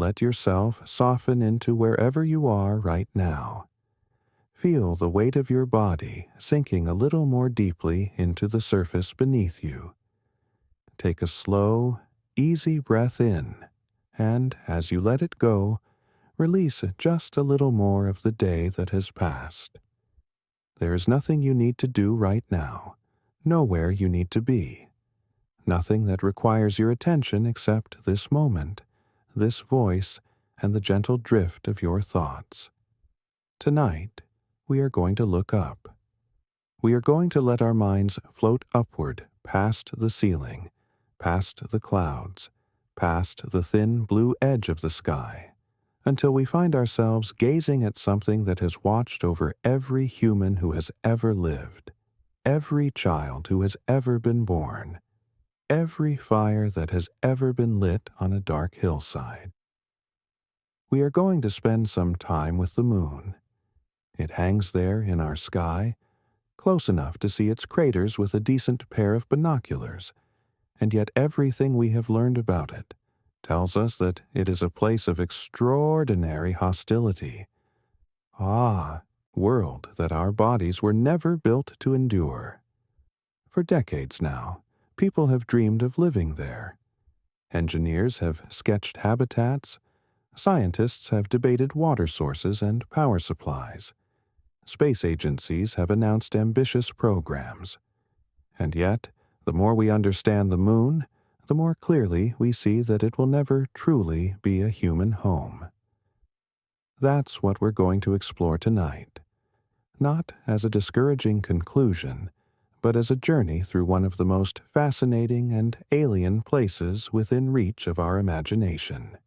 let yourself soften into wherever you are right now. Feel the weight of your body sinking a little more deeply into the surface beneath you. Take a slow, easy breath in, and as you let it go, release just a little more of the day that has passed. There is nothing you need to do right now, nowhere you need to be. Nothing that requires your attention except this moment, this voice, and the gentle drift of your thoughts. Tonight, we are going to look up. We are going to let our minds float upward past the ceiling, past the clouds, past the thin blue edge of the sky, until we find ourselves gazing at something that has watched over every human who has ever lived, every child who has ever been born, every fire that has ever been lit on a dark hillside. We are going to spend some time with the moon. It hangs there in our sky, close enough to see its craters with a decent pair of binoculars, and yet everything we have learned about it tells us that it is a place of extraordinary hostility. World that our bodies were never built to endure. For decades now, people have dreamed of living there. Engineers have sketched habitats. Scientists have debated water sources and power supplies. Space agencies have announced ambitious programs. And yet, the more we understand the moon, the more clearly we see that it will never truly be a human home. That's what we're going to explore tonight. Not as a discouraging conclusion, but as a journey through one of the most fascinating and alien places within reach of our imagination.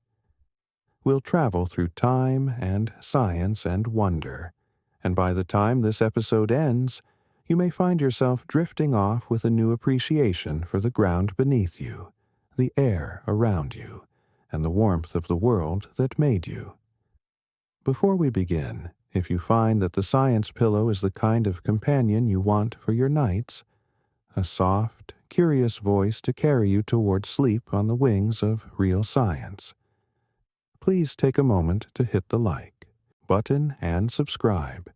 We'll travel through time and science and wonder, and by the time this episode ends, you may find yourself drifting off with a new appreciation for the ground beneath you, the air around you, and the warmth of the world that made you. Before we begin, if you find that the Science Pillow is the kind of companion you want for your nights, a soft, curious voice to carry you toward sleep on the wings of real science, please take a moment to hit the like button and subscribe.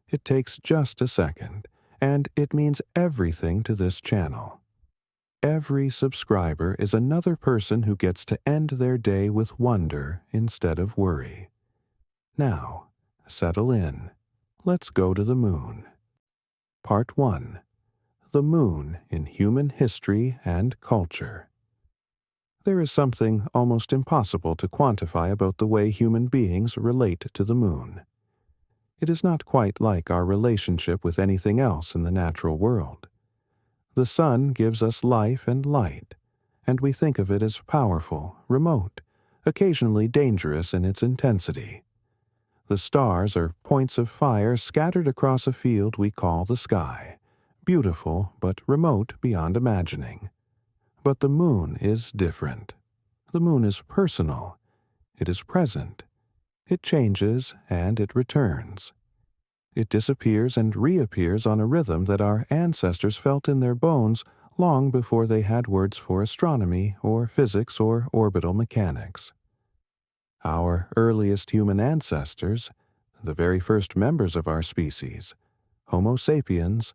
It takes just a second, and it means everything to this channel. Every subscriber is another person who gets to end their day with wonder instead of worry. Now, settle in. Let's go to the moon. Part 1. The Moon in Human History and Culture. There is something almost impossible to quantify about the way human beings relate to the moon. It is not quite like our relationship with anything else in the natural world. The sun gives us life and light, and we think of it as powerful, remote, occasionally dangerous in its intensity. The stars are points of fire scattered across a field we call the sky, beautiful but remote beyond imagining. But the moon is different. The moon is personal. It is present. It changes and it returns. It disappears and reappears on a rhythm that our ancestors felt in their bones long before they had words for astronomy or physics or orbital mechanics. Our earliest human ancestors, the very first members of our species, Homo sapiens,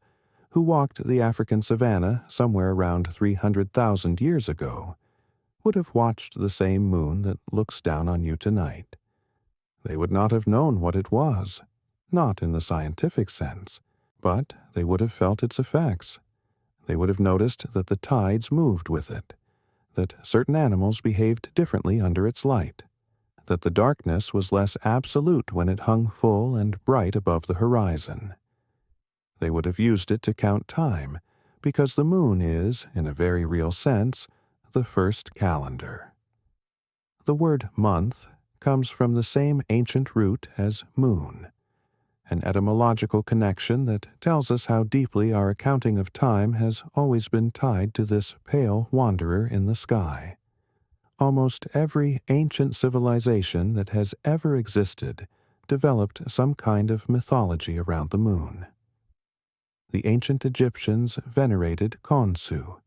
who walked the African savanna somewhere around 300,000 years ago, would have watched the same moon that looks down on you tonight. They would not have known what it was, not in the scientific sense, but they would have felt its effects. They would have noticed that the tides moved with it, that certain animals behaved differently under its light, that the darkness was less absolute when it hung full and bright above the horizon. They would have used it to count time, because the moon is, in a very real sense, the first calendar. The word month comes from the same ancient root as moon, an etymological connection that tells us how deeply our accounting of time has always been tied to this pale wanderer in the sky. Almost every ancient civilization that has ever existed developed some kind of mythology around the moon. The ancient Egyptians venerated Khonsu,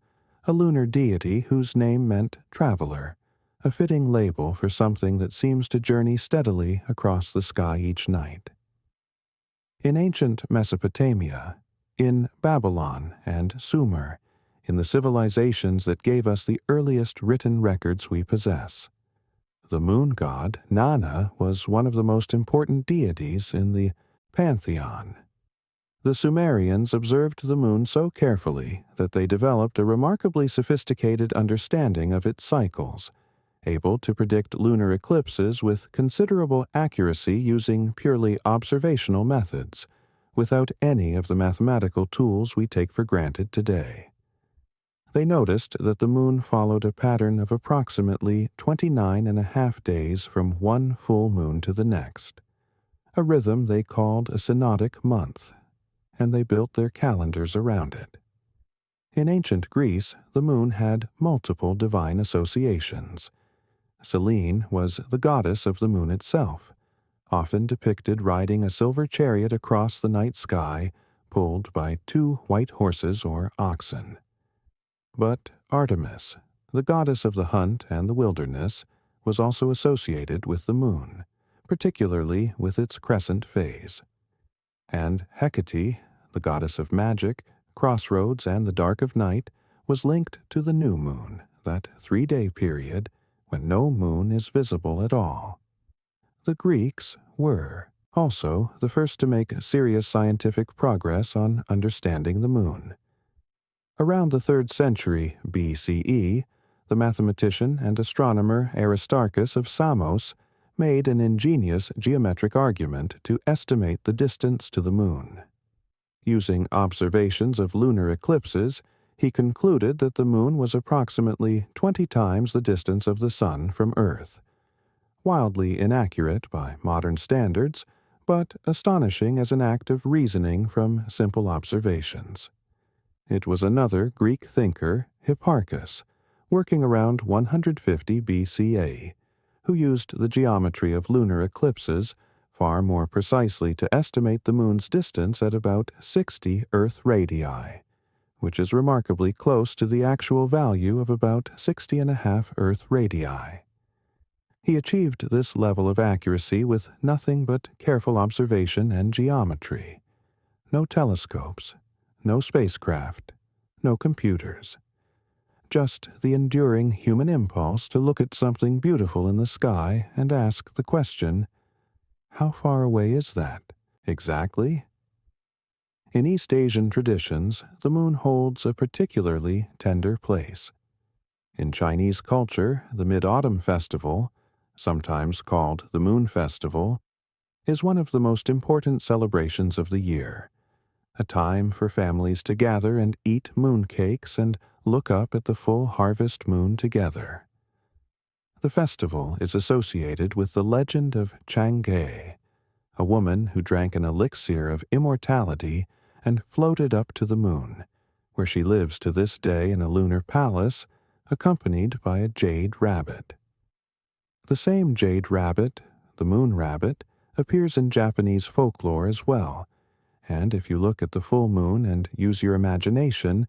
a lunar deity whose name meant traveler, a fitting label for something that seems to journey steadily across the sky each night. In ancient Mesopotamia, in Babylon and Sumer, in the civilizations that gave us the earliest written records we possess, the moon god, Nana, was one of the most important deities in the pantheon. The Sumerians observed the moon so carefully that they developed a remarkably sophisticated understanding of its cycles, able to predict lunar eclipses with considerable accuracy using purely observational methods, without any of the mathematical tools we take for granted today. They noticed that the moon followed a pattern of approximately 29.5 days from one full moon to the next, a rhythm they called a synodic month, and they built their calendars around it. In ancient Greece, the moon had multiple divine associations. Selene was the goddess of the moon itself, often depicted riding a silver chariot across the night sky, pulled by 2 white horses or oxen. But Artemis, the goddess of the hunt and the wilderness, was also associated with the moon, particularly with its crescent phase. And Hecate, the goddess of magic, crossroads, and the dark of night, was linked to the new moon, that 3-day period when no moon is visible at all. The Greeks were also the first to make serious scientific progress on understanding the moon. Around the 3rd century BCE, the mathematician and astronomer Aristarchus of Samos made an ingenious geometric argument to estimate the distance to the moon. Using observations of lunar eclipses, he concluded that the moon was approximately 20 times the distance of the sun from Earth. Wildly inaccurate by modern standards, but astonishing as an act of reasoning from simple observations. It was another Greek thinker, Hipparchus, working around 150 BCA, who used the geometry of lunar eclipses far more precisely to estimate the moon's distance at about 60 Earth radii, which is remarkably close to the actual value of about 60.5 Earth radii. He achieved this level of accuracy with nothing but careful observation and geometry. No telescopes, no spacecraft, no computers. Just the enduring human impulse to look at something beautiful in the sky and ask the question, how far away is that, exactly? In East Asian traditions, the moon holds a particularly tender place. In Chinese culture, the Mid-Autumn Festival, sometimes called the Moon Festival, is one of the most important celebrations of the year, a time for families to gather and eat mooncakes and look up at the full harvest moon together. The festival is associated with the legend of Chang'e, a woman who drank an elixir of immortality and floated up to the moon, where she lives to this day in a lunar palace, accompanied by a jade rabbit. The same jade rabbit, the moon rabbit, appears in Japanese folklore as well, and if you look at the full moon and use your imagination,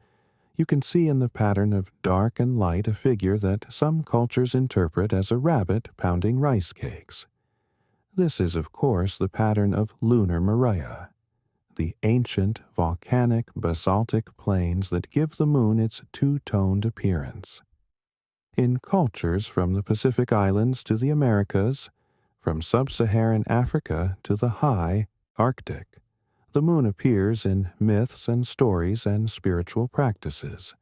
you can see in the pattern of dark and light a figure that some cultures interpret as a rabbit pounding rice cakes. This is, of course, the pattern of lunar Maria, the ancient volcanic basaltic plains that give the moon its two-toned appearance. In cultures from the Pacific Islands to the Americas, from sub-Saharan Africa to the high Arctic, the moon appears in myths and stories and spiritual practices.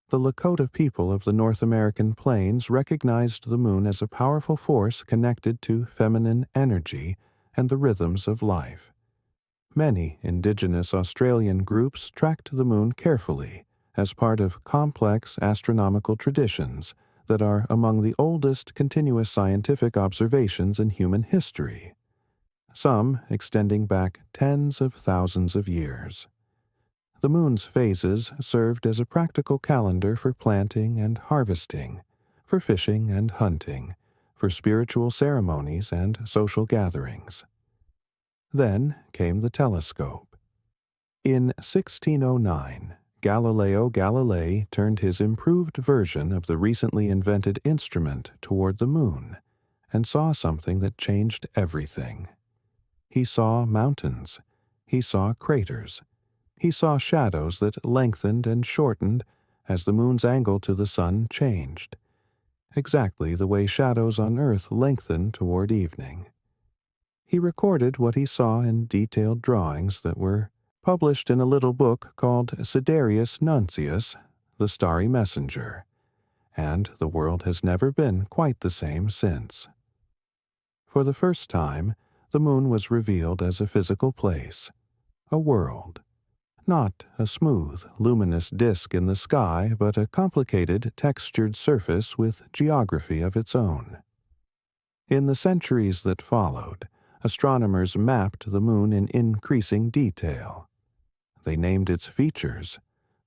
The Lakota people of the North American plains recognized the moon as a powerful force connected to feminine energy and the rhythms of life. Many indigenous Australian groups tracked the moon carefully as part of complex astronomical traditions that are among the oldest continuous scientific observations in human history, some extending back tens of thousands of years. The moon's phases served as a practical calendar for planting and harvesting, for fishing and hunting, for spiritual ceremonies and social gatherings. Then came the telescope. In 1609, Galileo Galilei turned his improved version of the recently invented instrument toward the moon and saw something that changed everything. He saw mountains. He saw craters. He saw shadows that lengthened and shortened as the moon's angle to the sun changed, exactly the way shadows on Earth lengthen toward evening. He recorded what he saw in detailed drawings that were published in a little book called Sidereus Nuncius, the Starry Messenger, and the world has never been quite the same since. For the first time, the moon was revealed as a physical place, a world, not a smooth, luminous disk in the sky, but a complicated, textured surface with geography of its own. In the centuries that followed, astronomers mapped the moon in increasing detail. They named its features,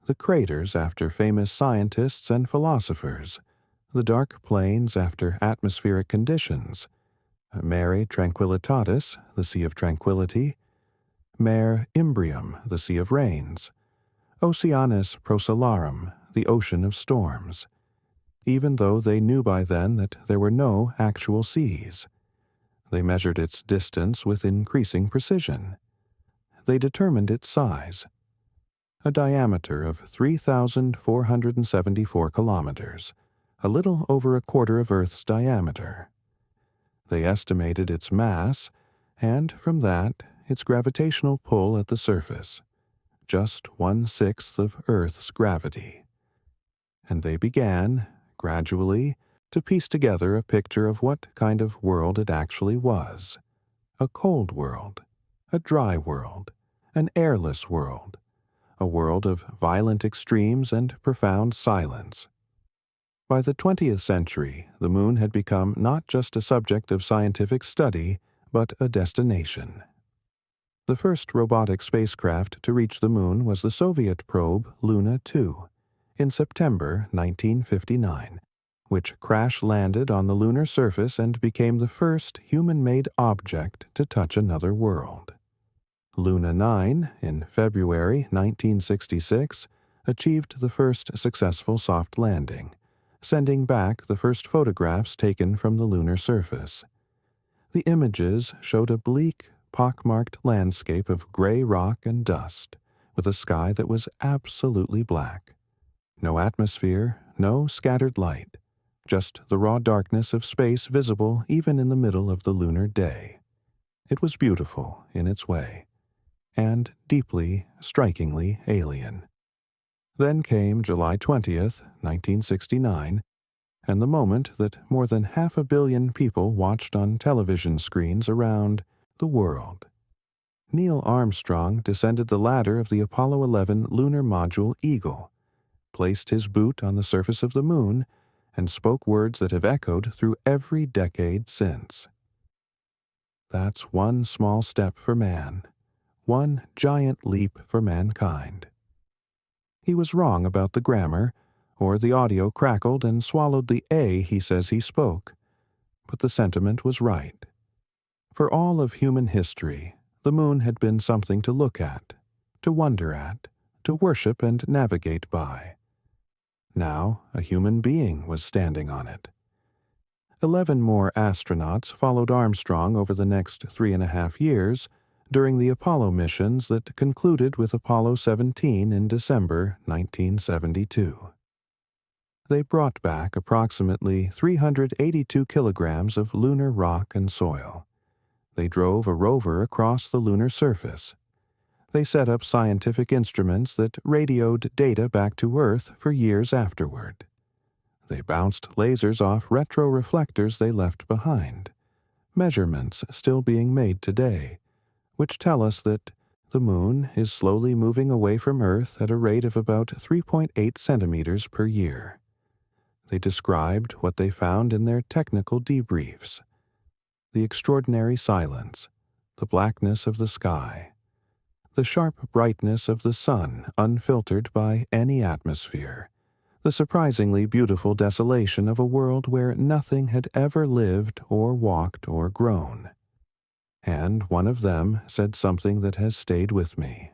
the craters after famous scientists and philosophers, the dark plains after atmospheric conditions, Mare Tranquillitatis, the Sea of Tranquility, Mare Imbrium, the Sea of Rains, Oceanus Procellarum, the Ocean of Storms, even though they knew by then that there were no actual seas. They measured its distance with increasing precision. They determined its size, a diameter of 3,474 kilometers, a little over a quarter of Earth's diameter. They estimated its mass, and from that, its gravitational pull at the surface, just 1/6 of Earth's gravity. And they began, gradually, to piece together a picture of what kind of world it actually was. A cold world, a dry world, an airless world, a world of violent extremes and profound silence. By the 20th century, the moon had become not just a subject of scientific study, but a destination. The first robotic spacecraft to reach the moon was the Soviet probe Luna 2 in September 1959, which crash-landed on the lunar surface and became the first human-made object to touch another world. Luna 9, in February 1966, achieved the first successful soft landing, sending back the first photographs taken from the lunar surface. The images showed a bleak, pockmarked landscape of gray rock and dust, with a sky that was absolutely black. No atmosphere, no scattered light, just the raw darkness of space visible even in the middle of the lunar day. It was beautiful in its way, and deeply, strikingly alien. Then came July 20th, 1969, and the moment that more than 500 million people watched on television screens around the world. Neil Armstrong descended the ladder of the Apollo 11 lunar module Eagle, placed his boot on the surface of the moon, and spoke words that have echoed through every decade since. That's one small step for man, one giant leap for mankind. He was wrong about the grammar, or the audio crackled and swallowed the A he says he spoke, but the sentiment was right. For all of human history, the moon had been something to look at, to wonder at, to worship and navigate by. Now a human being was standing on it. 11 more astronauts followed Armstrong over the next 3.5 years during the Apollo missions that concluded with Apollo 17 in December 1972. They brought back approximately 382 kilograms of lunar rock and soil. They drove a rover across the lunar surface. They set up scientific instruments that radioed data back to Earth for years afterward. They bounced lasers off retroreflectors they left behind, measurements still being made today, which tell us that the moon is slowly moving away from Earth at a rate of about 3.8 centimeters per year. They described what they found in their technical debriefs: the extraordinary silence, the blackness of the sky, the sharp brightness of the sun unfiltered by any atmosphere, the surprisingly beautiful desolation of a world where nothing had ever lived or walked or grown. And one of them said something that has stayed with me.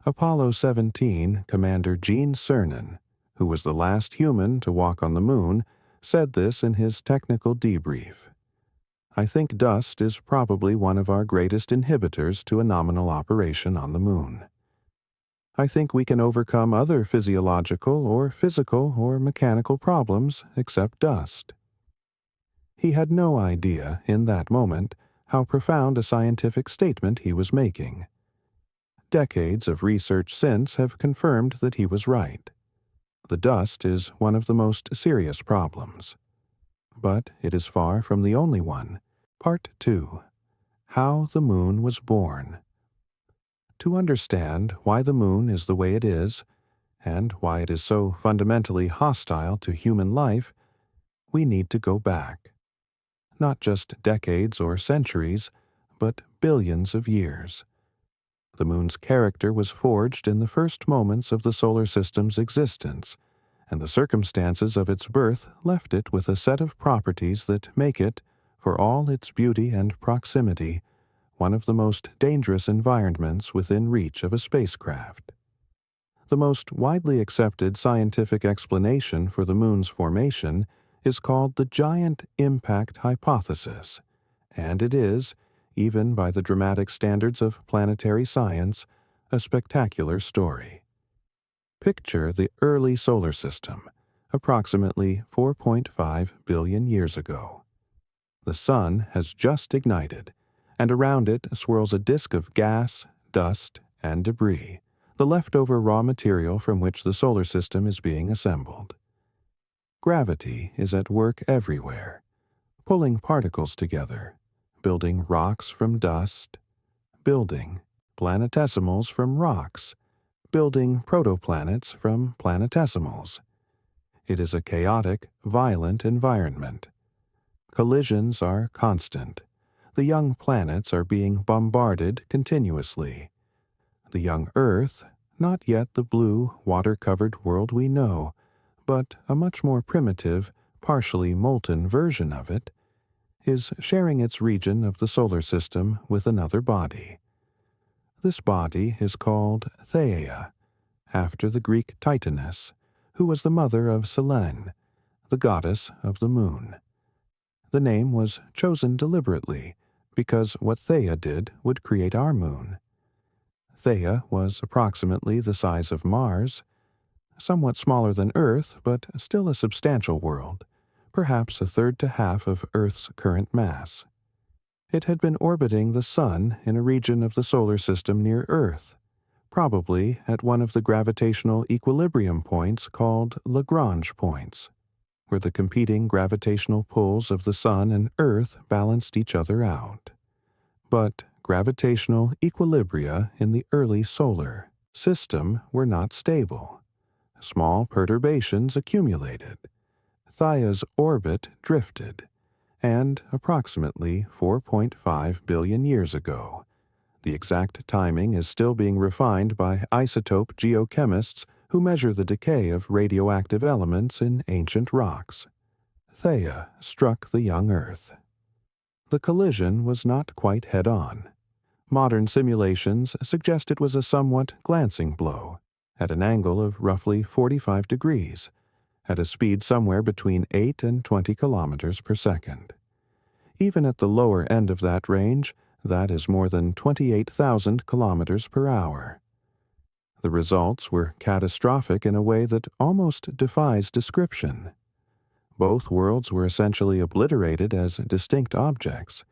Apollo 17 Commander Gene Cernan, who was the last human to walk on the moon, said this in his technical debrief. "I think dust is probably one of our greatest inhibitors to a nominal operation on the moon. I think we can overcome other physiological or physical or mechanical problems except dust." He had no idea, in that moment, how profound a scientific statement he was making. Decades of research since have confirmed that he was right. The dust is one of the most serious problems. But it is far from the only one. Part 2. How the Moon Was Born. To understand why the moon is the way it is, and why it is so fundamentally hostile to human life, we need to go back. Not just decades or centuries, but billions of years. The moon's character was forged in the first moments of the solar system's existence, and the circumstances of its birth left it with a set of properties that make it, for all its beauty and proximity, one of the most dangerous environments within reach of a spacecraft. The most widely accepted scientific explanation for the moon's formation is called the giant impact hypothesis, and it is, even by the dramatic standards of planetary science, a spectacular story. Picture the early solar system, approximately 4.5 billion years ago. The sun has just ignited, and around it swirls a disk of gas, dust, and debris, the leftover raw material from which the solar system is being assembled. Gravity is at work everywhere, pulling particles together, building rocks from dust, building planetesimals from rocks, building protoplanets from planetesimals. It is a chaotic, violent environment. Collisions are constant. The young planets are being bombarded continuously. The young Earth, not yet the blue, water-covered world we know, but a much more primitive, partially molten version of it, is sharing its region of the solar system with another body. This body is called Theia, after the Greek Titaness, who was the mother of Selene, the goddess of the moon. The name was chosen deliberately, because what Theia did would create our moon. Theia was approximately the size of Mars, somewhat smaller than Earth, but still a substantial world, perhaps a third to half of Earth's current mass. It had been orbiting the Sun in a region of the solar system near Earth, probably at one of the gravitational equilibrium points called Lagrange points, where the competing gravitational pulls of the Sun and Earth balanced each other out. But gravitational equilibria in the early solar system were not stable. Small perturbations accumulated. Theia's orbit drifted, and approximately 4.5 billion years ago, the exact timing is still being refined by isotope geochemists who measure the decay of radioactive elements in ancient rocks. Theia struck the young Earth. The collision was not quite head-on. Modern simulations suggest it was a somewhat glancing blow, at an angle of roughly 45 degrees, at a speed somewhere between 8 and 20 kilometers per second. Even at the lower end of that range, that is more than 28,000 kilometers per hour. The results were catastrophic in a way that almost defies description. Both worlds were essentially obliterated as distinct objects.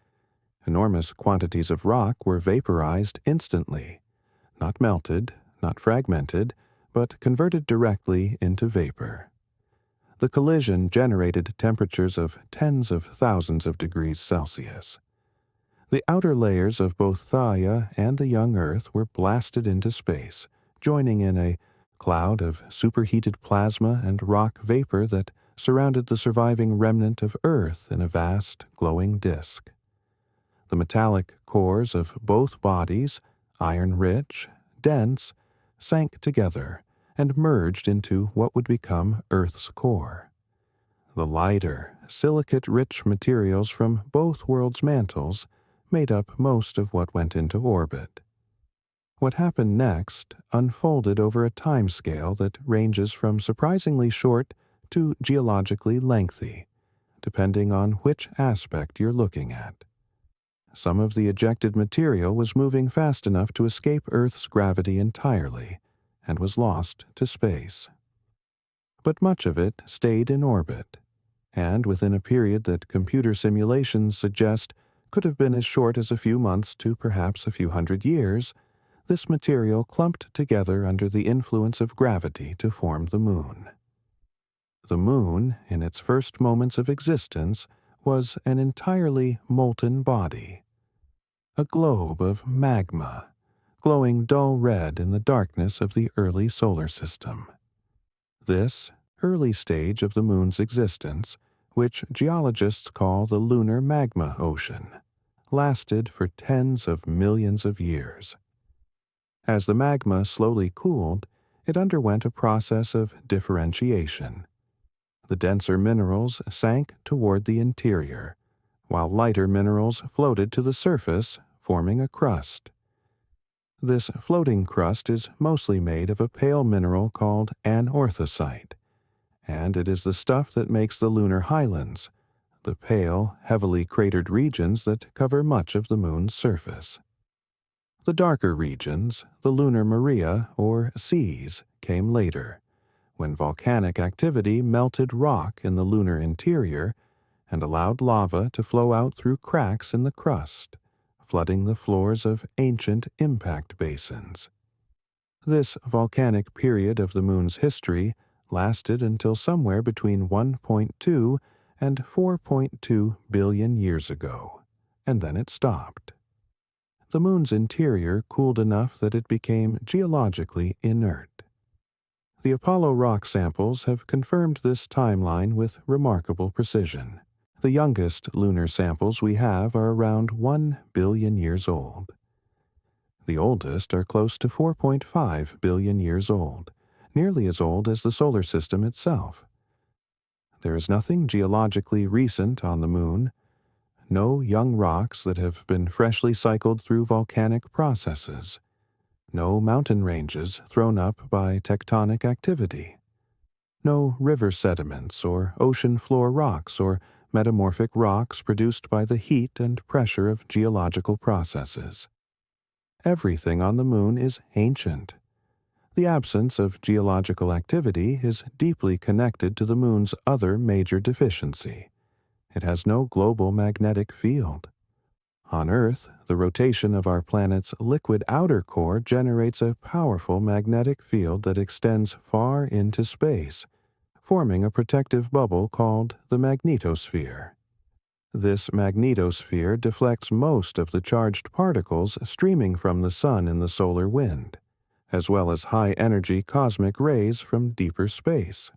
Enormous quantities of rock were vaporized instantly, not melted, not fragmented, but converted directly into vapor. The collision generated temperatures of tens of thousands of degrees Celsius. The outer layers of both Theia and the young Earth were blasted into space, joining in a cloud of superheated plasma and rock vapor that surrounded the surviving remnant of Earth in a vast, glowing disk. The metallic cores of both bodies, iron-rich, dense, sank together and merged into what would become Earth's core. The lighter, silicate-rich materials from both worlds' mantles made up most of what went into orbit. What happened next unfolded over a timescale that ranges from surprisingly short to geologically lengthy, depending on which aspect you're looking at. Some of the ejected material was moving fast enough to escape Earth's gravity entirely and was lost to space. But much of it stayed in orbit, and within a period that computer simulations suggest could have been as short as a few months to perhaps a few hundred years, this material clumped together under the influence of gravity to form the Moon. The Moon, in its first moments of existence, was an entirely molten body, a globe of magma, glowing dull red in the darkness of the early solar system. This early stage of the Moon's existence, which geologists call the lunar magma ocean, lasted for tens of millions of years. As the magma slowly cooled, it underwent a process of differentiation. The denser minerals sank toward the interior, while lighter minerals floated to the surface, forming a crust. This floating crust is mostly made of a pale mineral called anorthosite, and it is the stuff that makes the lunar highlands, the pale, heavily cratered regions that cover much of the Moon's surface. The darker regions, the lunar maria or seas, came later, when volcanic activity melted rock in the lunar interior and allowed lava to flow out through cracks in the crust, flooding the floors of ancient impact basins. This volcanic period of the Moon's history lasted until somewhere between 1.2 and 4.2 billion years ago, and then it stopped. The Moon's interior cooled enough that it became geologically inert. The Apollo rock samples have confirmed this timeline with remarkable precision. The youngest lunar samples we have are around 1 billion years old. The oldest are close to 4.5 billion years old, nearly as old as the solar system itself. There is nothing geologically recent on the Moon, no young rocks that have been freshly cycled through volcanic processes, no mountain ranges thrown up by tectonic activity, no river sediments or ocean floor rocks or metamorphic rocks produced by the heat and pressure of geological processes. Everything on the Moon is ancient. The absence of geological activity is deeply connected to the Moon's other major deficiency. It has no global magnetic field. On Earth, the rotation of our planet's liquid outer core generates a powerful magnetic field that extends far into space, forming a protective bubble called the magnetosphere. This magnetosphere deflects most of the charged particles streaming from the Sun in the solar wind, as well as high-energy cosmic rays from deeper space.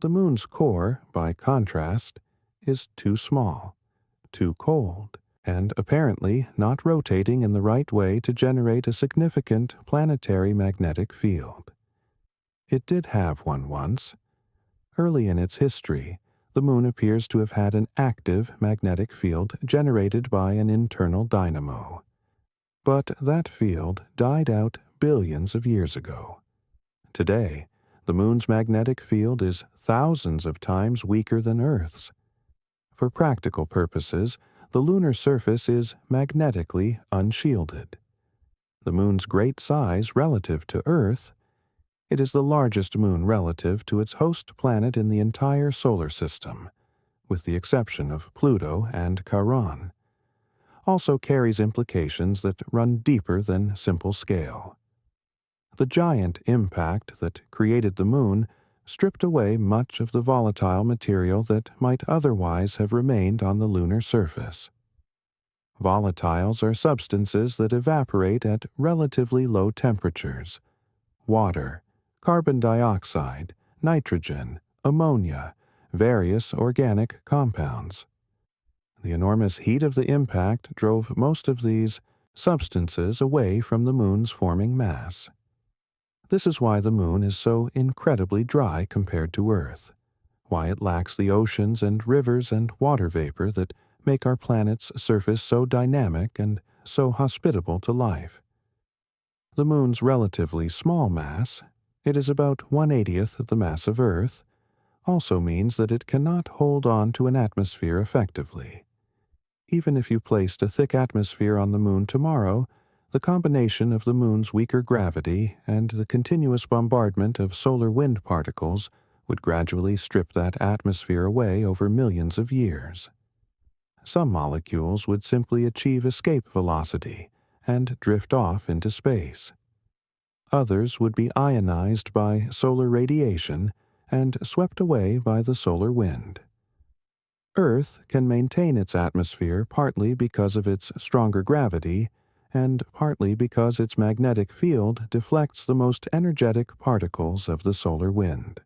The Moon's core, by contrast, is too small, too cold, and apparently not rotating in the right way to generate a significant planetary magnetic field. It did have one once. Early in its history, the Moon appears to have had an active magnetic field generated by an internal dynamo. But that field died out billions of years ago. Today, the Moon's magnetic field is thousands of times weaker than Earth's. For practical purposes, the lunar surface is magnetically unshielded. The Moon's great size relative to Earth, it is the largest moon relative to its host planet in the entire solar system, with the exception of Pluto and Charon, also carries implications that run deeper than simple scale. The giant impact that created the Moon stripped away much of the volatile material that might otherwise have remained on the lunar surface. Volatiles are substances that evaporate at relatively low temperatures: water, carbon dioxide, nitrogen, ammonia, various organic compounds. The enormous heat of the impact drove most of these substances away from the Moon's forming mass. This is why the Moon is so incredibly dry compared to Earth, why it lacks the oceans and rivers and water vapor that make our planet's surface so dynamic and so hospitable to life. The Moon's relatively small mass, it is about 1/80th the mass of Earth, also means that it cannot hold on to an atmosphere effectively. Even if you placed a thick atmosphere on the Moon tomorrow, the combination of the Moon's weaker gravity and the continuous bombardment of solar wind particles would gradually strip that atmosphere away over millions of years. Some molecules would simply achieve escape velocity and drift off into space. Others would be ionized by solar radiation and swept away by the solar wind. Earth can maintain its atmosphere partly because of its stronger gravity and partly because its magnetic field deflects the most energetic particles of the solar wind.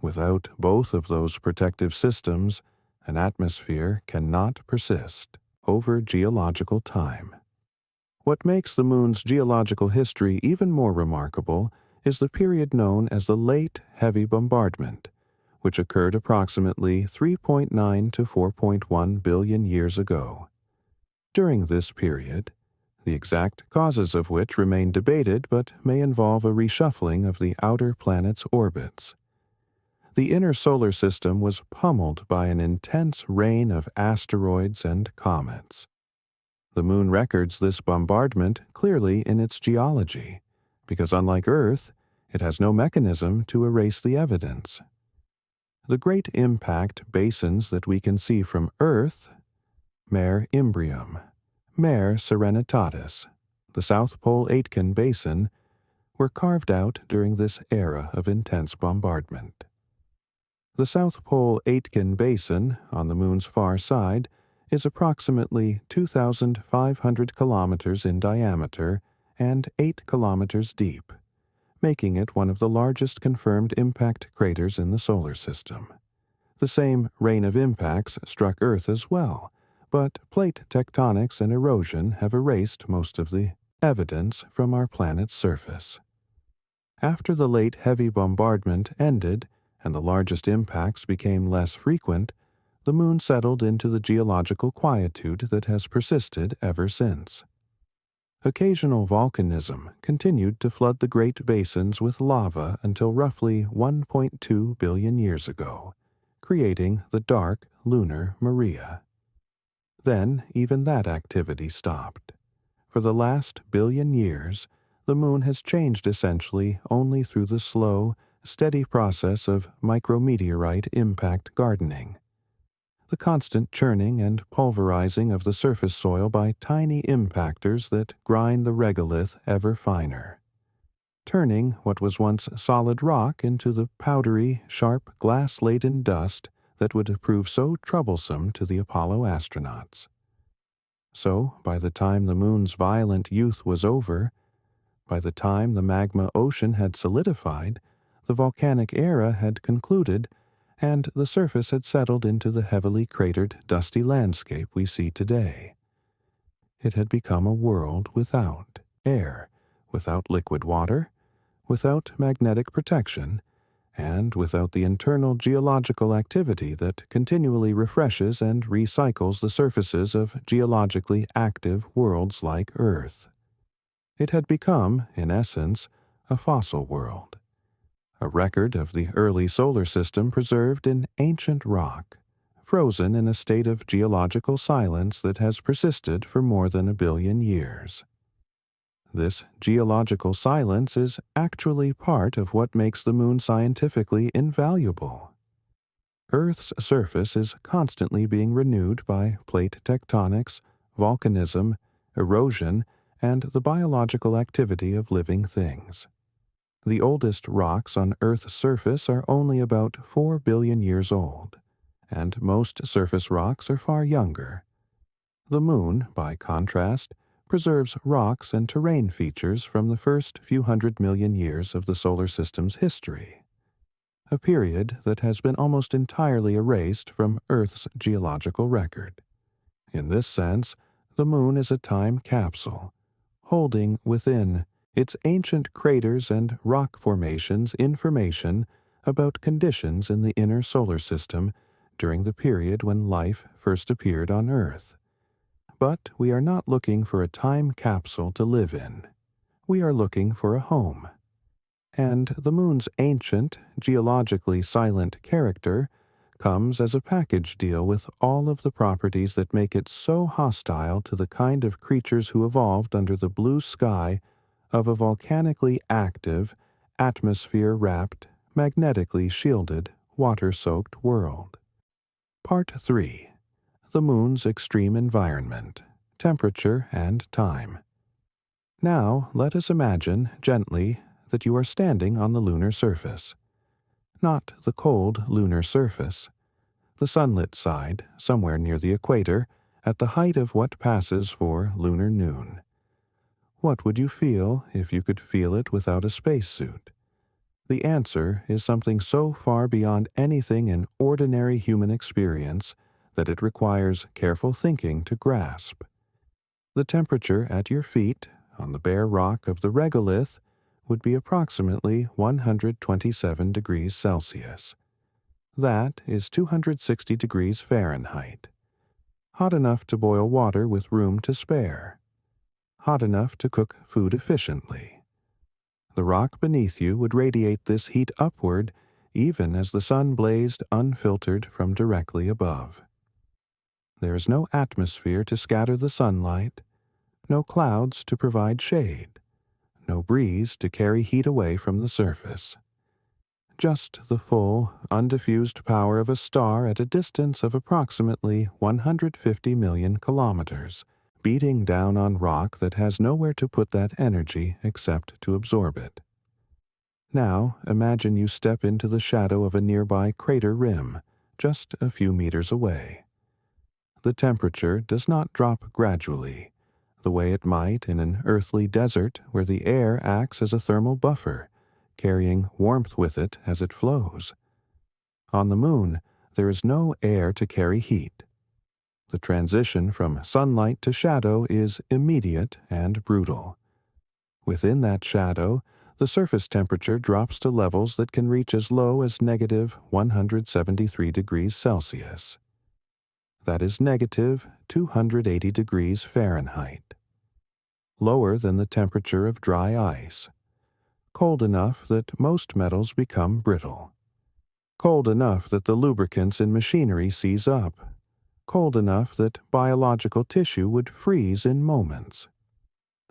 Without both of those protective systems, an atmosphere cannot persist over geological time. What makes the Moon's geological history even more remarkable is the period known as the Late Heavy Bombardment, which occurred approximately 3.9 to 4.1 billion years ago. During this period, the exact causes of which remain debated but may involve a reshuffling of the outer planets' orbits. The inner solar system was pummeled by an intense rain of asteroids and comets. The Moon records this bombardment clearly in its geology, because unlike Earth, it has no mechanism to erase the evidence. The great impact basins that we can see from Earth, Mare Imbrium, Mare Serenitatis, the South Pole Aitken Basin, were carved out during this era of intense bombardment. The South Pole Aitken Basin, on the Moon's far side, is approximately 2,500 kilometers in diameter and 8 kilometers deep, making it one of the largest confirmed impact craters in the solar system. The same rain of impacts struck Earth as well, but plate tectonics and erosion have erased most of the evidence from our planet's surface. After the late heavy bombardment ended and the largest impacts became less frequent, the Moon settled into the geological quietude that has persisted ever since. Occasional volcanism continued to flood the Great Basins with lava until roughly 1.2 billion years ago, creating the dark lunar Maria. Then even that activity stopped. For the last billion years, the Moon has changed essentially only through the slow, steady process of micrometeorite impact gardening. The constant churning and pulverizing of the surface soil by tiny impactors that grind the regolith ever finer, turning what was once solid rock into the powdery, sharp, glass-laden dust that would prove so troublesome to the Apollo astronauts. So, by the time the Moon's violent youth was over, by the time the magma ocean had solidified, the volcanic era had concluded, and the surface had settled into the heavily cratered, dusty landscape we see today. It had become a world without air, without liquid water, without magnetic protection, and without the internal geological activity that continually refreshes and recycles the surfaces of geologically active worlds like Earth. It had become, in essence, a fossil world, a record of the early solar system preserved in ancient rock, frozen in a state of geological silence that has persisted for more than 1 billion years. This geological silence is actually part of what makes the Moon scientifically invaluable. Earth's surface is constantly being renewed by plate tectonics, volcanism, erosion, and the biological activity of living things. The oldest rocks on Earth's surface are only about 4 billion years old, and most surface rocks are far younger. The Moon, by contrast, preserves rocks and terrain features from the first few 100 million years of the solar system's history, a period that has been almost entirely erased from Earth's geological record. In this sense, the Moon is a time capsule, holding within its ancient craters and rock formations information about conditions in the inner solar system during the period when life first appeared on Earth. But we are not looking for a time capsule to live in. we are looking for a home. And the moon's ancient, geologically silent character comes as a package deal with all of the properties that make it so hostile to the kind of creatures who evolved under the blue sky of a volcanically active, atmosphere-wrapped, magnetically shielded, water-soaked world. Part 3. The Moon's Extreme Environment, Temperature and Time. Now let us imagine, gently, that you are standing on the lunar surface. Not the cold lunar surface, the sunlit side, somewhere near the equator, at the height of what passes for lunar noon. What would you feel if you could feel it without a spacesuit? The answer is something so far beyond anything in ordinary human experience that it requires careful thinking to grasp. The temperature at your feet, on the bare rock of the regolith, would be approximately 127 degrees Celsius. That is 260 degrees Fahrenheit. Hot enough to boil water with room to spare. Hot enough to cook food efficiently. The rock beneath you would radiate this heat upward even as the sun blazed unfiltered from directly above. There is no atmosphere to scatter the sunlight, no clouds to provide shade, no breeze to carry heat away from the surface. Just the full, undiffused power of a star at a distance of approximately 150 million kilometers, beating down on rock that has nowhere to put that energy except to absorb it. Now imagine you step into the shadow of a nearby crater rim, just a few meters away. The temperature does not drop gradually, the way it might in an earthly desert where the air acts as a thermal buffer, carrying warmth with it as it flows. On the moon, there is no air to carry heat. The transition from sunlight to shadow is immediate and brutal. Within that shadow, the surface temperature drops to levels that can reach as low as negative 173 degrees Celsius. That is negative 280 degrees Fahrenheit. Lower than the temperature of dry ice. Cold enough that most metals become brittle. Cold enough that the lubricants in machinery seize up. Cold enough that biological tissue would freeze in moments.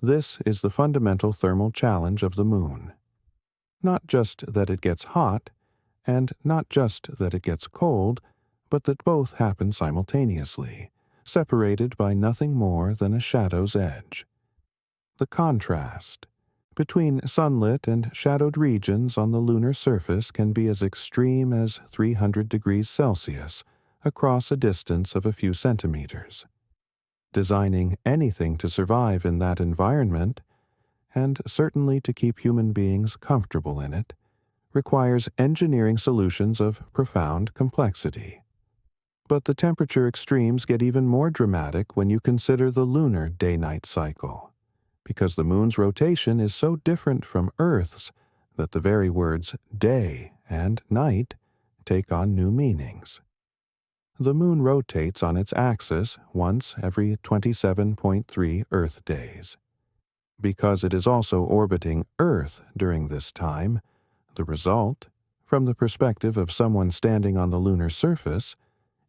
This is the fundamental thermal challenge of the moon. Not just that it gets hot, and not just that it gets cold, but that both happen simultaneously, separated by nothing more than a shadow's edge. The contrast between sunlit and shadowed regions on the lunar surface can be as extreme as 300 degrees Celsius across a distance of a few centimeters. Designing anything to survive in that environment, and certainly to keep human beings comfortable in it, requires engineering solutions of profound complexity. But the temperature extremes get even more dramatic when you consider the lunar day-night cycle, because the moon's rotation is so different from Earth's that the very words day and night take on new meanings. The moon rotates on its axis once every 27.3 Earth days. Because it is also orbiting Earth during this time, the result, from the perspective of someone standing on the lunar surface,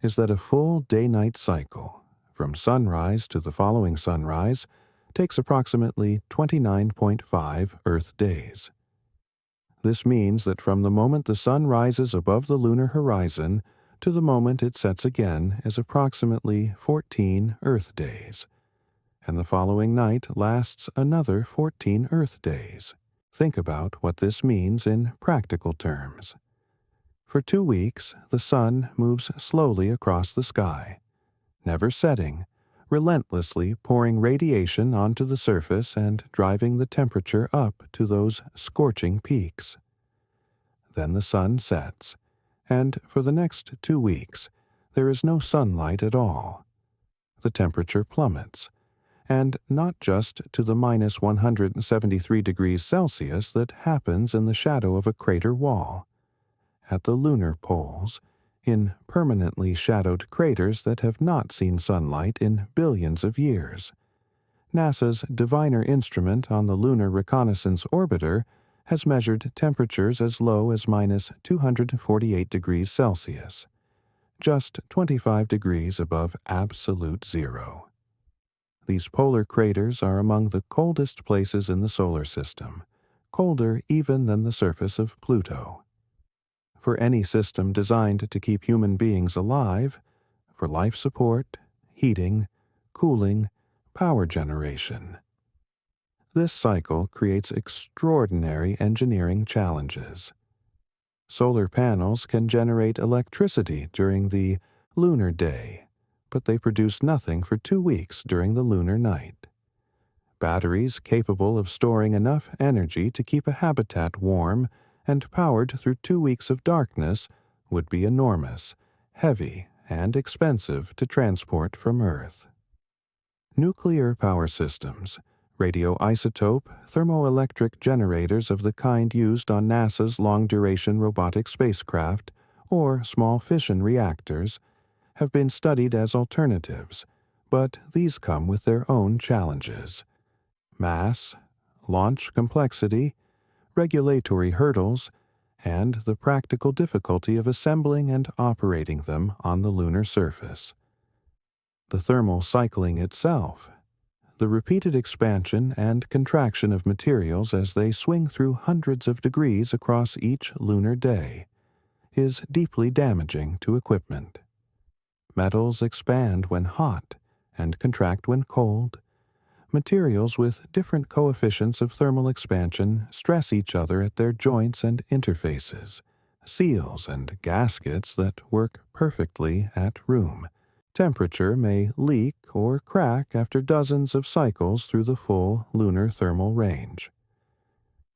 is that a full day-night cycle, from sunrise to the following sunrise, takes approximately 29.5 Earth days. This means that from the moment the sun rises above the lunar horizon to the moment it sets again is approximately 14 Earth days, and the following night lasts another 14 Earth days. Think about what this means in practical terms. For 2 weeks, the sun moves slowly across the sky, never setting, relentlessly pouring radiation onto the surface and driving the temperature up to those scorching peaks. Then the sun sets, and for the next 2 weeks, there is no sunlight at all. The temperature plummets, and not just to the minus 173 degrees Celsius that happens in the shadow of a crater wall. At the lunar poles, in permanently shadowed craters that have not seen sunlight in billions of years. NASA's Diviner instrument on the Lunar Reconnaissance Orbiter has measured temperatures as low as minus 248 degrees Celsius, just 25 degrees above absolute zero. These polar craters are among the coldest places in the solar system, colder even than the surface of Pluto. For any system designed to keep human beings alive, for life support, heating, cooling, power generation. This cycle creates extraordinary engineering challenges. Solar panels can generate electricity during the lunar day, but they produce nothing for 2 weeks during the lunar night. Batteries capable of storing enough energy to keep a habitat warm and powered through 2 weeks of darkness would be enormous, heavy, and expensive to transport from Earth. Nuclear power systems, radioisotope thermoelectric generators of the kind used on NASA's long-duration robotic spacecraft, or small fission reactors, have been studied as alternatives, but these come with their own challenges. Mass, launch complexity, regulatory hurdles, and the practical difficulty of assembling and operating them on the lunar surface. The thermal cycling itself, the repeated expansion and contraction of materials as they swing through hundreds of degrees across each lunar day, is deeply damaging to equipment. Metals expand when hot and contract when cold. Materials with different coefficients of thermal expansion stress each other at their joints and interfaces. Seals and gaskets that work perfectly at room temperature may leak or crack after dozens of cycles through the full lunar thermal range.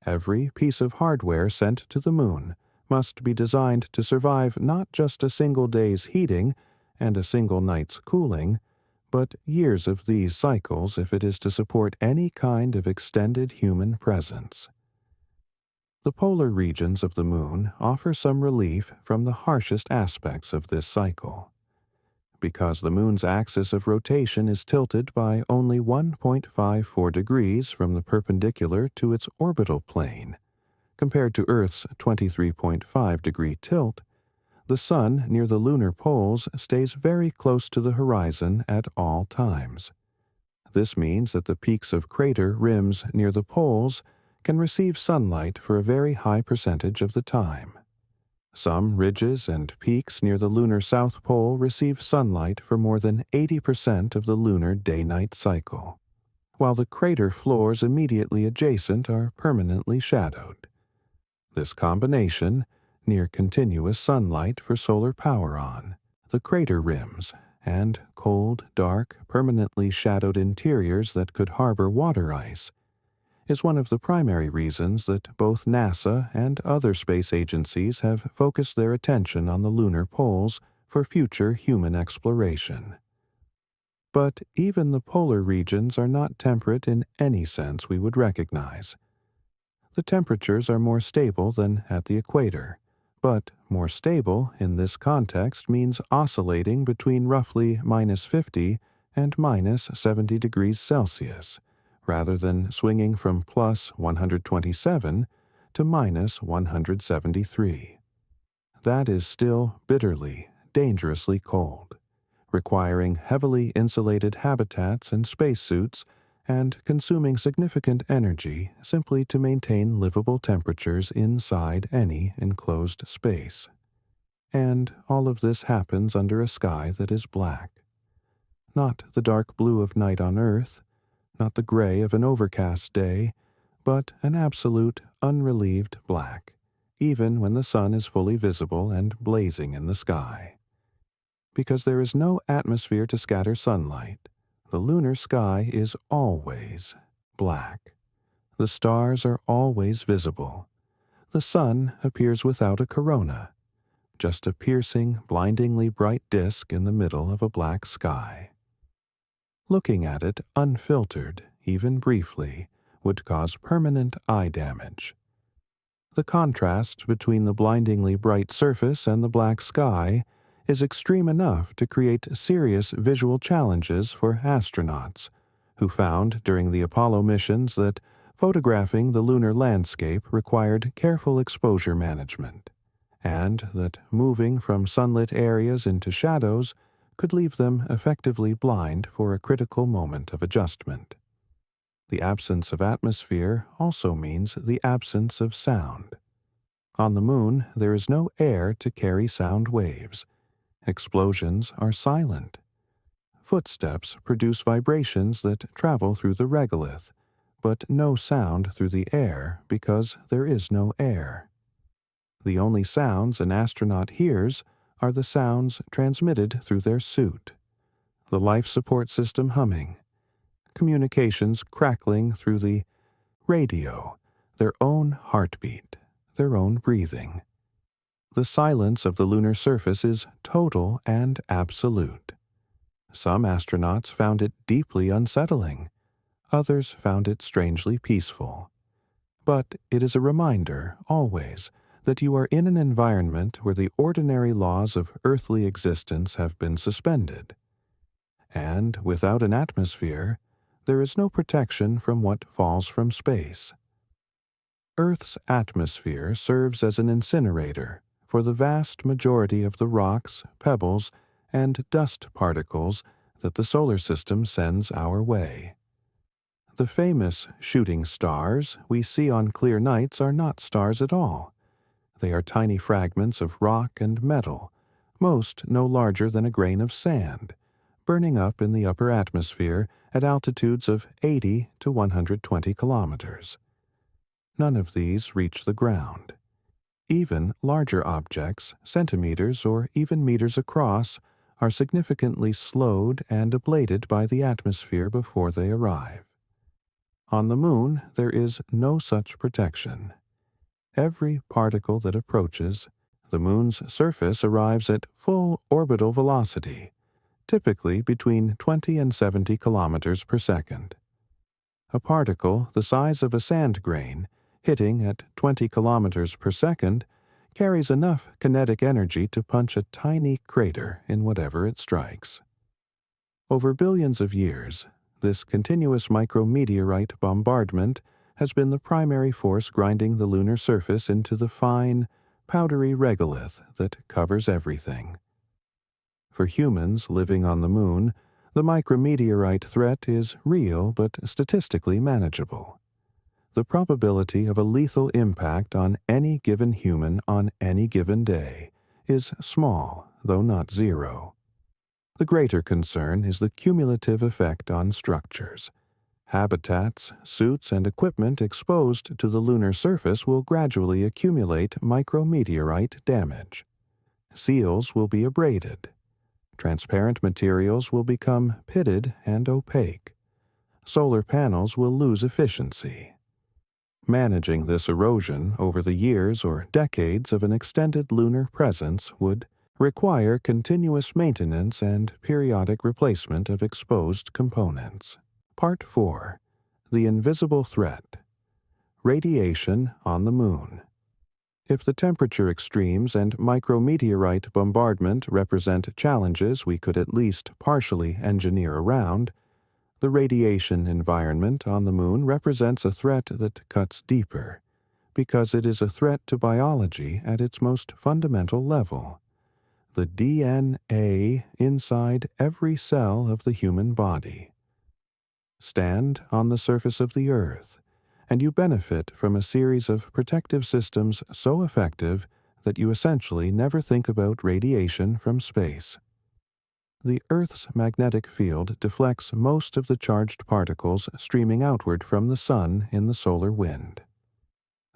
Every piece of hardware sent to the moon must be designed to survive not just a single day's heating and a single night's cooling, but years of these cycles if it is to support any kind of extended human presence. The polar regions of the moon offer some relief from the harshest aspects of this cycle. Because the moon's axis of rotation is tilted by only 1.54 degrees from the perpendicular to its orbital plane, compared to Earth's 23.5-degree tilt, the Sun near the lunar poles stays very close to the horizon at all times. This means that the peaks of crater rims near the poles can receive sunlight for a very high percentage of the time. Some ridges and peaks near the lunar south pole receive sunlight for more than 80% of the lunar day-night cycle, while the crater floors immediately adjacent are permanently shadowed. This combination, near continuous sunlight for solar power on, the crater rims, and cold, dark, permanently shadowed interiors that could harbor water ice, is one of the primary reasons that both NASA and other space agencies have focused their attention on the lunar poles for future human exploration. But even the polar regions are not temperate in any sense we would recognize. The temperatures are more stable than at the equator, but more stable in this context means oscillating between roughly minus 50 and minus 70 degrees Celsius, rather than swinging from plus 127 to minus 173. That is still bitterly, dangerously cold, requiring heavily insulated habitats and spacesuits and consuming significant energy simply to maintain livable temperatures inside any enclosed space. And all of this happens under a sky that is black. Not the dark blue of night on Earth, not the gray of an overcast day, but an absolute, unrelieved black, even when the sun is fully visible and blazing in the sky. Because there is no atmosphere to scatter sunlight, the lunar sky is always black. The stars are always visible. The sun appears without a corona, just a piercing, blindingly bright disk in the middle of a black sky. Looking at it unfiltered, even briefly, would cause permanent eye damage. The contrast between the blindingly bright surface and the black sky is extreme enough to create serious visual challenges for astronauts, who found during the Apollo missions that photographing the lunar landscape required careful exposure management, and that moving from sunlit areas into shadows could leave them effectively blind for a critical moment of adjustment. The absence of atmosphere also means the absence of sound. On the Moon, there is no air to carry sound waves. Explosions are silent. Footsteps produce vibrations that travel through the regolith, but no sound through the air because there is no air. The only sounds an astronaut hears are the sounds transmitted through their suit. The life support system humming, communications crackling through the radio, their own heartbeat, their own breathing. The silence of the lunar surface is total and absolute. Some astronauts found it deeply unsettling. Others found it strangely peaceful. But it is a reminder, always, that you are in an environment where the ordinary laws of earthly existence have been suspended. And without an atmosphere, there is no protection from what falls from space. Earth's atmosphere serves as an incinerator for the vast majority of the rocks, pebbles, and dust particles that the solar system sends our way. The famous shooting stars we see on clear nights are not stars at all. They are tiny fragments of rock and metal, most no larger than a grain of sand, burning up in the upper atmosphere at altitudes of 80 to 120 kilometers. None of these reach the ground. Even larger objects, centimeters or even meters across, are significantly slowed and ablated by the atmosphere before they arrive. On the Moon, there is no such protection. Every particle that approaches the Moon's surface arrives at full orbital velocity, typically between 20 and 70 kilometers per second. A particle the size of a sand grain, hitting at 20 kilometers per second, carries enough kinetic energy to punch a tiny crater in whatever it strikes. Over billions of years, this continuous micrometeorite bombardment has been the primary force grinding the lunar surface into the fine, powdery regolith that covers everything. For humans living on the Moon, the micrometeorite threat is real but statistically manageable. The probability of a lethal impact on any given human on any given day is small, though not zero. The greater concern is the cumulative effect on structures. Habitats, suits, and equipment exposed to the lunar surface will gradually accumulate micrometeorite damage. Seals will be abraded. Transparent materials will become pitted and opaque. Solar panels will lose efficiency. Managing this erosion over the years or decades of an extended lunar presence would require continuous maintenance and periodic replacement of exposed components. Part 4. The Invisible Threat. Radiation on the Moon. If the temperature extremes and micrometeorite bombardment represent challenges we could at least partially engineer around, the radiation environment on the Moon represents a threat that cuts deeper, because it is a threat to biology at its most fundamental level. The DNA inside every cell of the human body. Stand on the surface of the Earth, and you benefit from a series of protective systems so effective that you essentially never think about radiation from space. The Earth's magnetic field deflects most of the charged particles streaming outward from the Sun in the solar wind.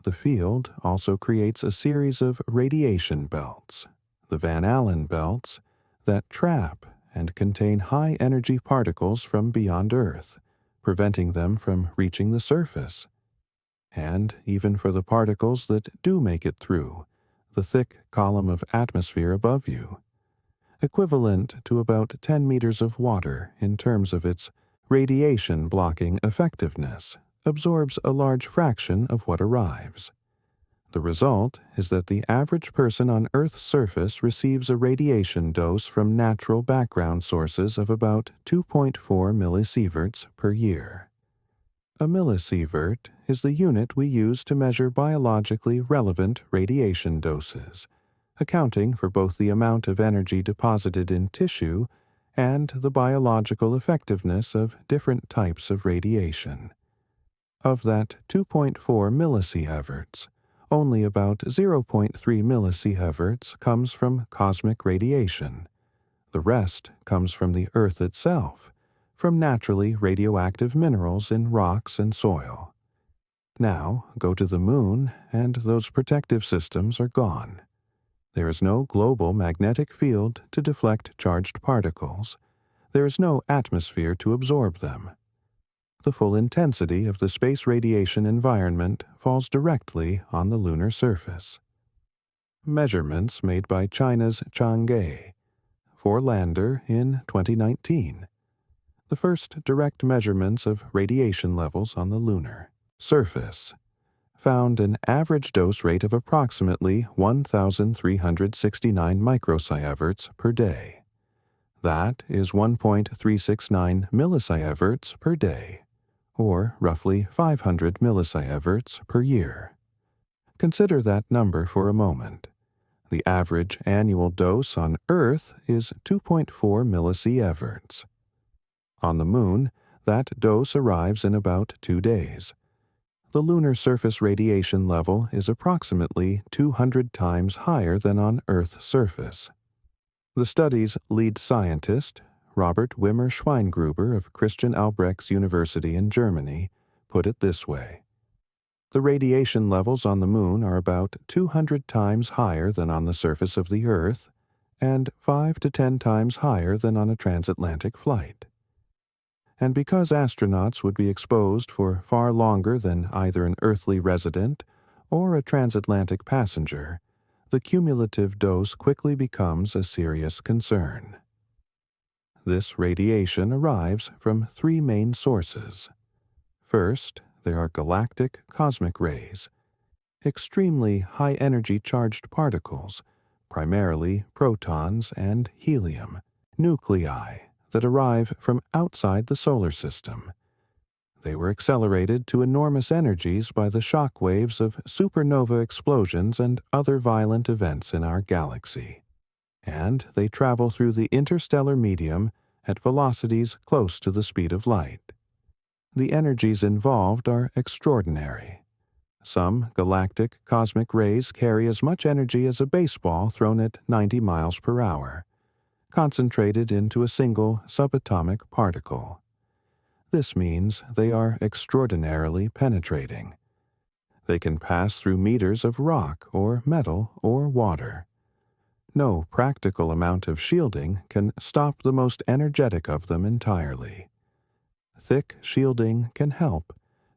The field also creates a series of radiation belts, the Van Allen belts, that trap and contain high-energy particles from beyond Earth, preventing them from reaching the surface. And even for the particles that do make it through, the thick column of atmosphere above you, equivalent to about 10 meters of water in terms of its radiation-blocking effectiveness, absorbs a large fraction of what arrives. The result is that the average person on Earth's surface receives a radiation dose from natural background sources of about 2.4 millisieverts per year. A millisievert is the unit we use to measure biologically relevant radiation doses, accounting for both the amount of energy deposited in tissue and the biological effectiveness of different types of radiation. Of that 2.4 millisieverts, only about 0.3 millisieverts comes from cosmic radiation. The rest comes from the Earth itself, from naturally radioactive minerals in rocks and soil. Now, go to the Moon, and those protective systems are gone. There is no global magnetic field to deflect charged particles. There is no atmosphere to absorb them. The full intensity of the space radiation environment falls directly on the lunar surface. Measurements made by China's Chang'e for lander in 2019. The first direct measurements of radiation levels on the lunar surface found an average dose rate of approximately 1,369 microsieverts per day. That is 1.369 millisieverts per day, or roughly 500 millisieverts per year. Consider that number for a moment. The average annual dose on Earth is 2.4 millisieverts. On the Moon, that dose arrives in about 2 days. The lunar surface radiation level is approximately 200 times higher than on Earth's surface. The study's lead scientist, Robert Wimmer Schweingruber of Christian Albrechts University in Germany, put it this way. The radiation levels on the Moon are about 200 times higher than on the surface of the Earth, and 5 to 10 times higher than on a transatlantic flight. And because astronauts would be exposed for far longer than either an earthly resident or a transatlantic passenger, the cumulative dose quickly becomes a serious concern. This radiation arrives from 3 main sources. First, there are galactic cosmic rays, extremely high-energy charged particles, primarily protons and helium, nuclei, that arrive from outside the solar system. They were accelerated to enormous energies by the shock waves of supernova explosions and other violent events in our galaxy. And they travel through the interstellar medium at velocities close to the speed of light. The energies involved are extraordinary. Some galactic cosmic rays carry as much energy as a baseball thrown at 90 miles per hour, concentrated into a single subatomic particle. This means they are extraordinarily penetrating. They can pass through meters of rock or metal or water. No practical amount of shielding can stop the most energetic of them entirely. Thick shielding can help,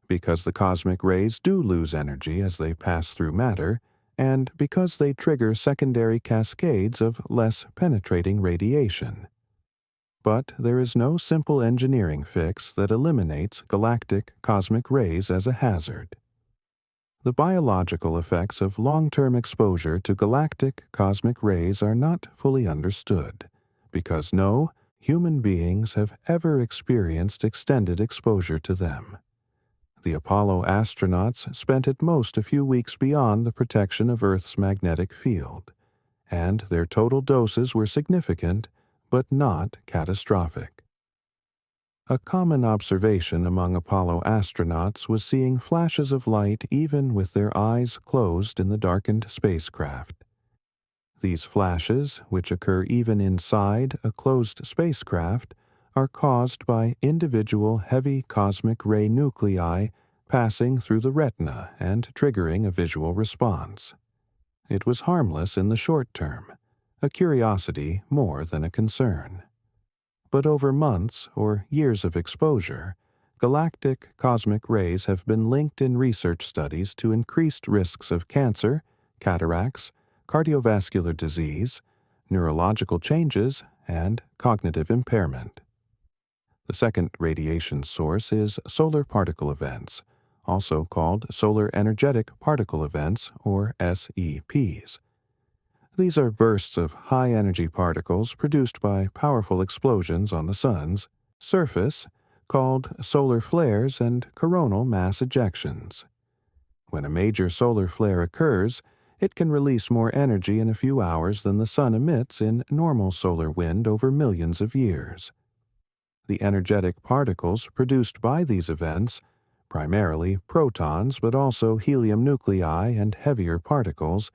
because the cosmic rays do lose energy as they pass through matter, and because they trigger secondary cascades of less penetrating radiation. But there is no simple engineering fix that eliminates galactic cosmic rays as a hazard. The biological effects of long-term exposure to galactic cosmic rays are not fully understood, because no human beings have ever experienced extended exposure to them. The Apollo astronauts spent at most a few weeks beyond the protection of Earth's magnetic field, and their total doses were significant, but not catastrophic. A common observation among Apollo astronauts was seeing flashes of light even with their eyes closed in the darkened spacecraft. These flashes, which occur even inside a closed spacecraft, are caused by individual heavy cosmic ray nuclei passing through the retina and triggering a visual response. It was harmless in the short term, a curiosity more than a concern. But over months or years of exposure, galactic cosmic rays have been linked in research studies to increased risks of cancer, cataracts, cardiovascular disease, neurological changes, and cognitive impairment. The second radiation source is solar particle events, also called solar energetic particle events, or SEPs. These are bursts of high-energy particles produced by powerful explosions on the Sun's surface, called solar flares and coronal mass ejections. When a major solar flare occurs, it can release more energy in a few hours than the Sun emits in normal solar wind over millions of years. The energetic particles produced by these events, primarily protons but also helium nuclei and heavier particles,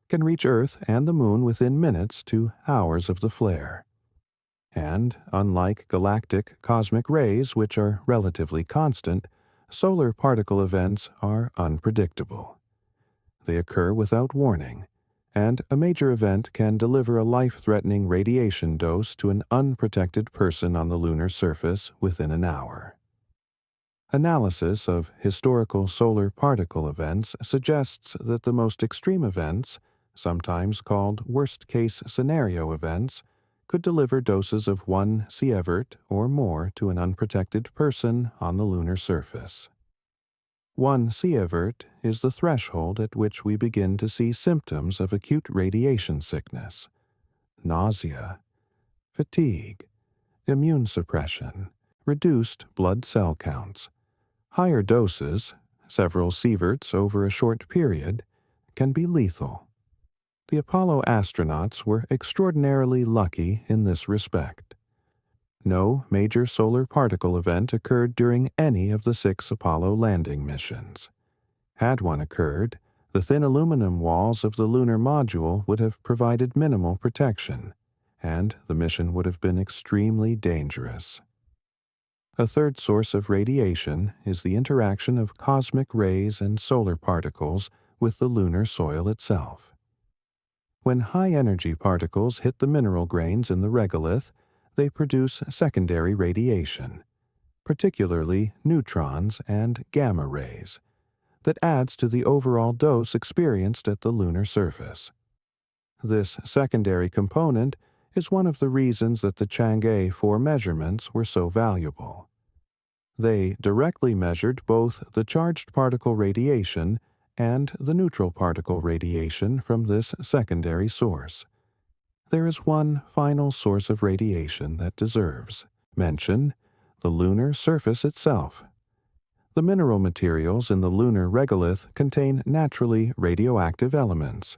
can reach Earth and the Moon within minutes to hours of the flare. And, unlike galactic cosmic rays, which are relatively constant, solar particle events are unpredictable. They occur without warning, and a major event can deliver a life-threatening radiation dose to an unprotected person on the lunar surface within an hour. Analysis of historical solar particle events suggests that the most extreme events, sometimes called worst-case scenario events, could deliver doses of 1 sievert or more to an unprotected person on the lunar surface. 1 sievert is the threshold at which we begin to see symptoms of acute radiation sickness: nausea, fatigue, immune suppression, reduced blood cell counts. Higher doses, several sieverts over a short period, can be lethal. The Apollo astronauts were extraordinarily lucky in this respect. No major solar particle event occurred during any of the 6 Apollo landing missions. Had one occurred, the thin aluminum walls of the lunar module would have provided minimal protection, and the mission would have been extremely dangerous. A third source of radiation is the interaction of cosmic rays and solar particles with the lunar soil itself. When high-energy particles hit the mineral grains in the regolith, they produce secondary radiation, particularly neutrons and gamma rays, that adds to the overall dose experienced at the lunar surface. This secondary component is one of the reasons that the Chang'e 4 measurements were so valuable. They directly measured both the charged particle radiation and the neutral particle radiation from this secondary source. There is one final source of radiation that deserves mention: the lunar surface itself. The mineral materials in the lunar regolith contain naturally radioactive elements: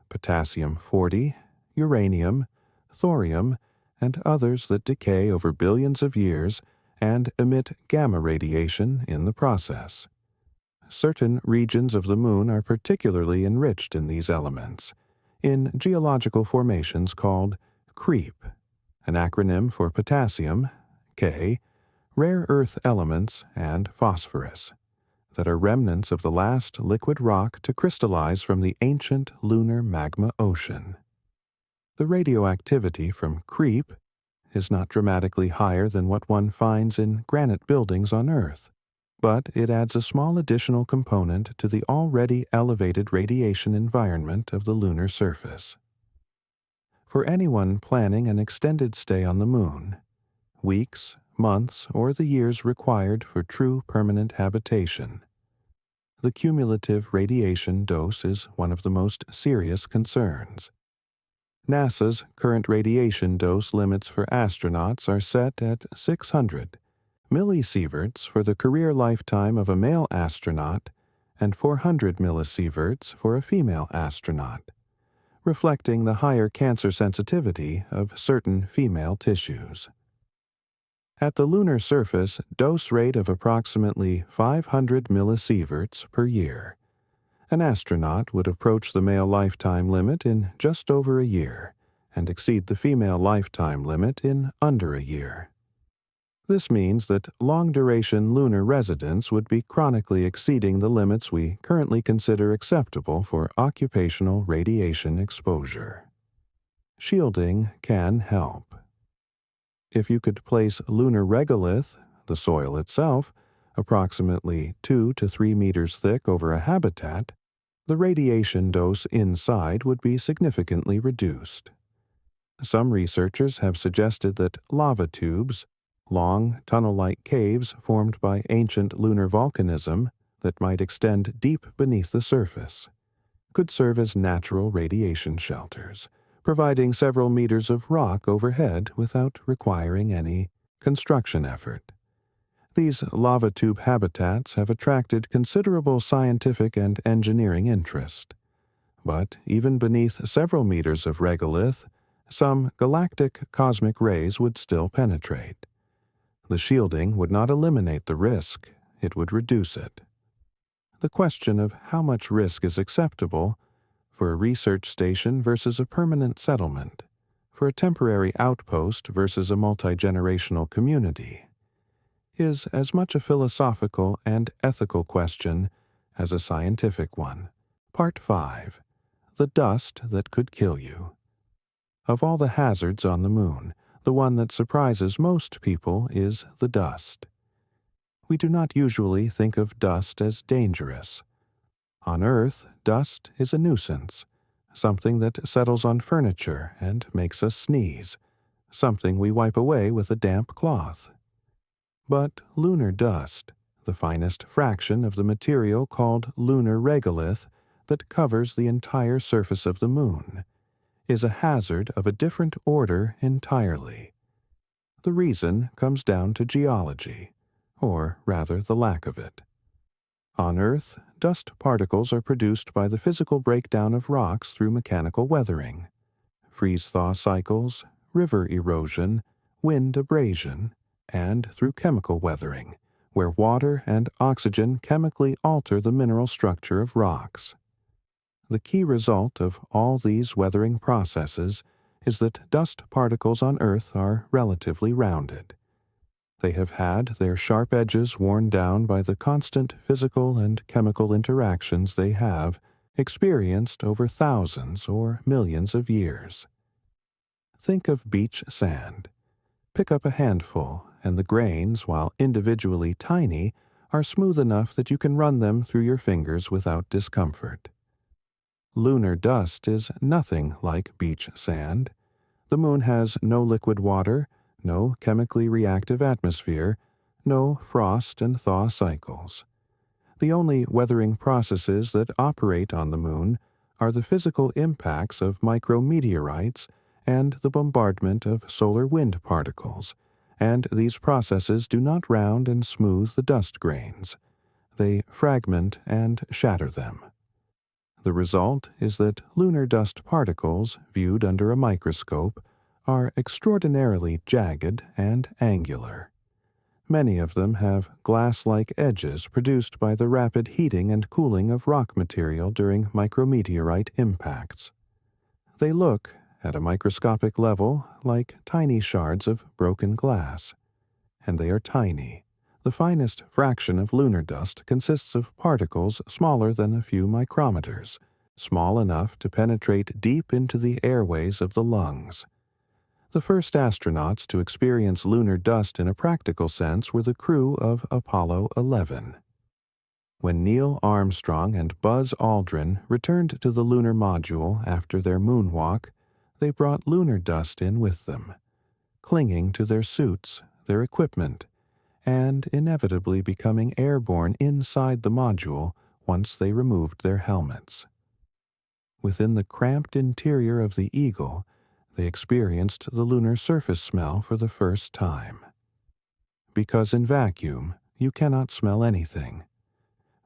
potassium-40, uranium, thorium, and others that decay over billions of years and emit gamma radiation in the process. Certain regions of the Moon are particularly enriched in these elements, in geological formations called creep, an acronym for potassium, K, rare earth elements, and phosphorus, that are remnants of the last liquid rock to crystallize from the ancient lunar magma ocean. The radioactivity from creep is not dramatically higher than what one finds in granite buildings on Earth, but it adds a small additional component to the already elevated radiation environment of the lunar surface. For anyone planning an extended stay on the Moon, weeks, months, or the years required for true permanent habitation, the cumulative radiation dose is one of the most serious concerns. NASA's current radiation dose limits for astronauts are set at 600 millisieverts for the career lifetime of a male astronaut and 400 millisieverts for a female astronaut, reflecting the higher cancer sensitivity of certain female tissues. At the lunar surface, dose rate of approximately 500 millisieverts per year. An astronaut would approach the male lifetime limit in just over a year and exceed the female lifetime limit in under a year. This means that long-duration lunar residence would be chronically exceeding the limits we currently consider acceptable for occupational radiation exposure. Shielding can help. If you could place lunar regolith, the soil itself, approximately 2 to 3 meters thick over a habitat, the radiation dose inside would be significantly reduced. Some researchers have suggested that lava tubes, long tunnel-like caves formed by ancient lunar volcanism that might extend deep beneath the surface, could serve as natural radiation shelters, providing several meters of rock overhead without requiring any construction effort. These lava tube habitats have attracted considerable scientific and engineering interest. But even beneath several meters of regolith, some galactic cosmic rays would still penetrate. The shielding would not eliminate the risk, it would reduce it. The question of how much risk is acceptable for a research station versus a permanent settlement, for a temporary outpost versus a multi-generational community, is as much a philosophical and ethical question as a scientific one. Part 5. The dust that could kill you. Of all the hazards on the moon, the one that surprises most people is the dust. We do not usually think of dust as dangerous. On Earth, dust is a nuisance, something that settles on furniture and makes us sneeze, something we wipe away with a damp cloth. But lunar dust, the finest fraction of the material called lunar regolith that covers the entire surface of the moon, is a hazard of a different order entirely. The reason comes down to geology, or rather the lack of it. On Earth, dust particles are produced by the physical breakdown of rocks through mechanical weathering, freeze-thaw cycles, river erosion, wind abrasion, and through chemical weathering, where water and oxygen chemically alter the mineral structure of rocks. The key result of all these weathering processes is that dust particles on Earth are relatively rounded. They have had their sharp edges worn down by the constant physical and chemical interactions they have experienced over thousands or millions of years. Think of beach sand. Pick up a handful, and the grains, while individually tiny, are smooth enough that you can run them through your fingers without discomfort. Lunar dust is nothing like beach sand. The moon has no liquid water, no chemically reactive atmosphere, no frost and thaw cycles. The only weathering processes that operate on the moon are the physical impacts of micrometeorites and the bombardment of solar wind particles, and these processes do not round and smooth the dust grains. They fragment and shatter them. The result is that lunar dust particles, viewed under a microscope, are extraordinarily jagged and angular. Many of them have glass-like edges produced by the rapid heating and cooling of rock material during micrometeorite impacts. They look, at a microscopic level, like tiny shards of broken glass. And they are tiny. The finest fraction of lunar dust consists of particles smaller than a few micrometers, small enough to penetrate deep into the airways of the lungs. The first astronauts to experience lunar dust in a practical sense were the crew of Apollo 11. When Neil Armstrong and Buzz Aldrin returned to the lunar module after their moonwalk, they brought lunar dust in with them, clinging to their suits, their equipment, and inevitably becoming airborne inside the module once they removed their helmets. Within the cramped interior of the Eagle, they experienced the lunar surface smell for the first time. Because in vacuum, you cannot smell anything.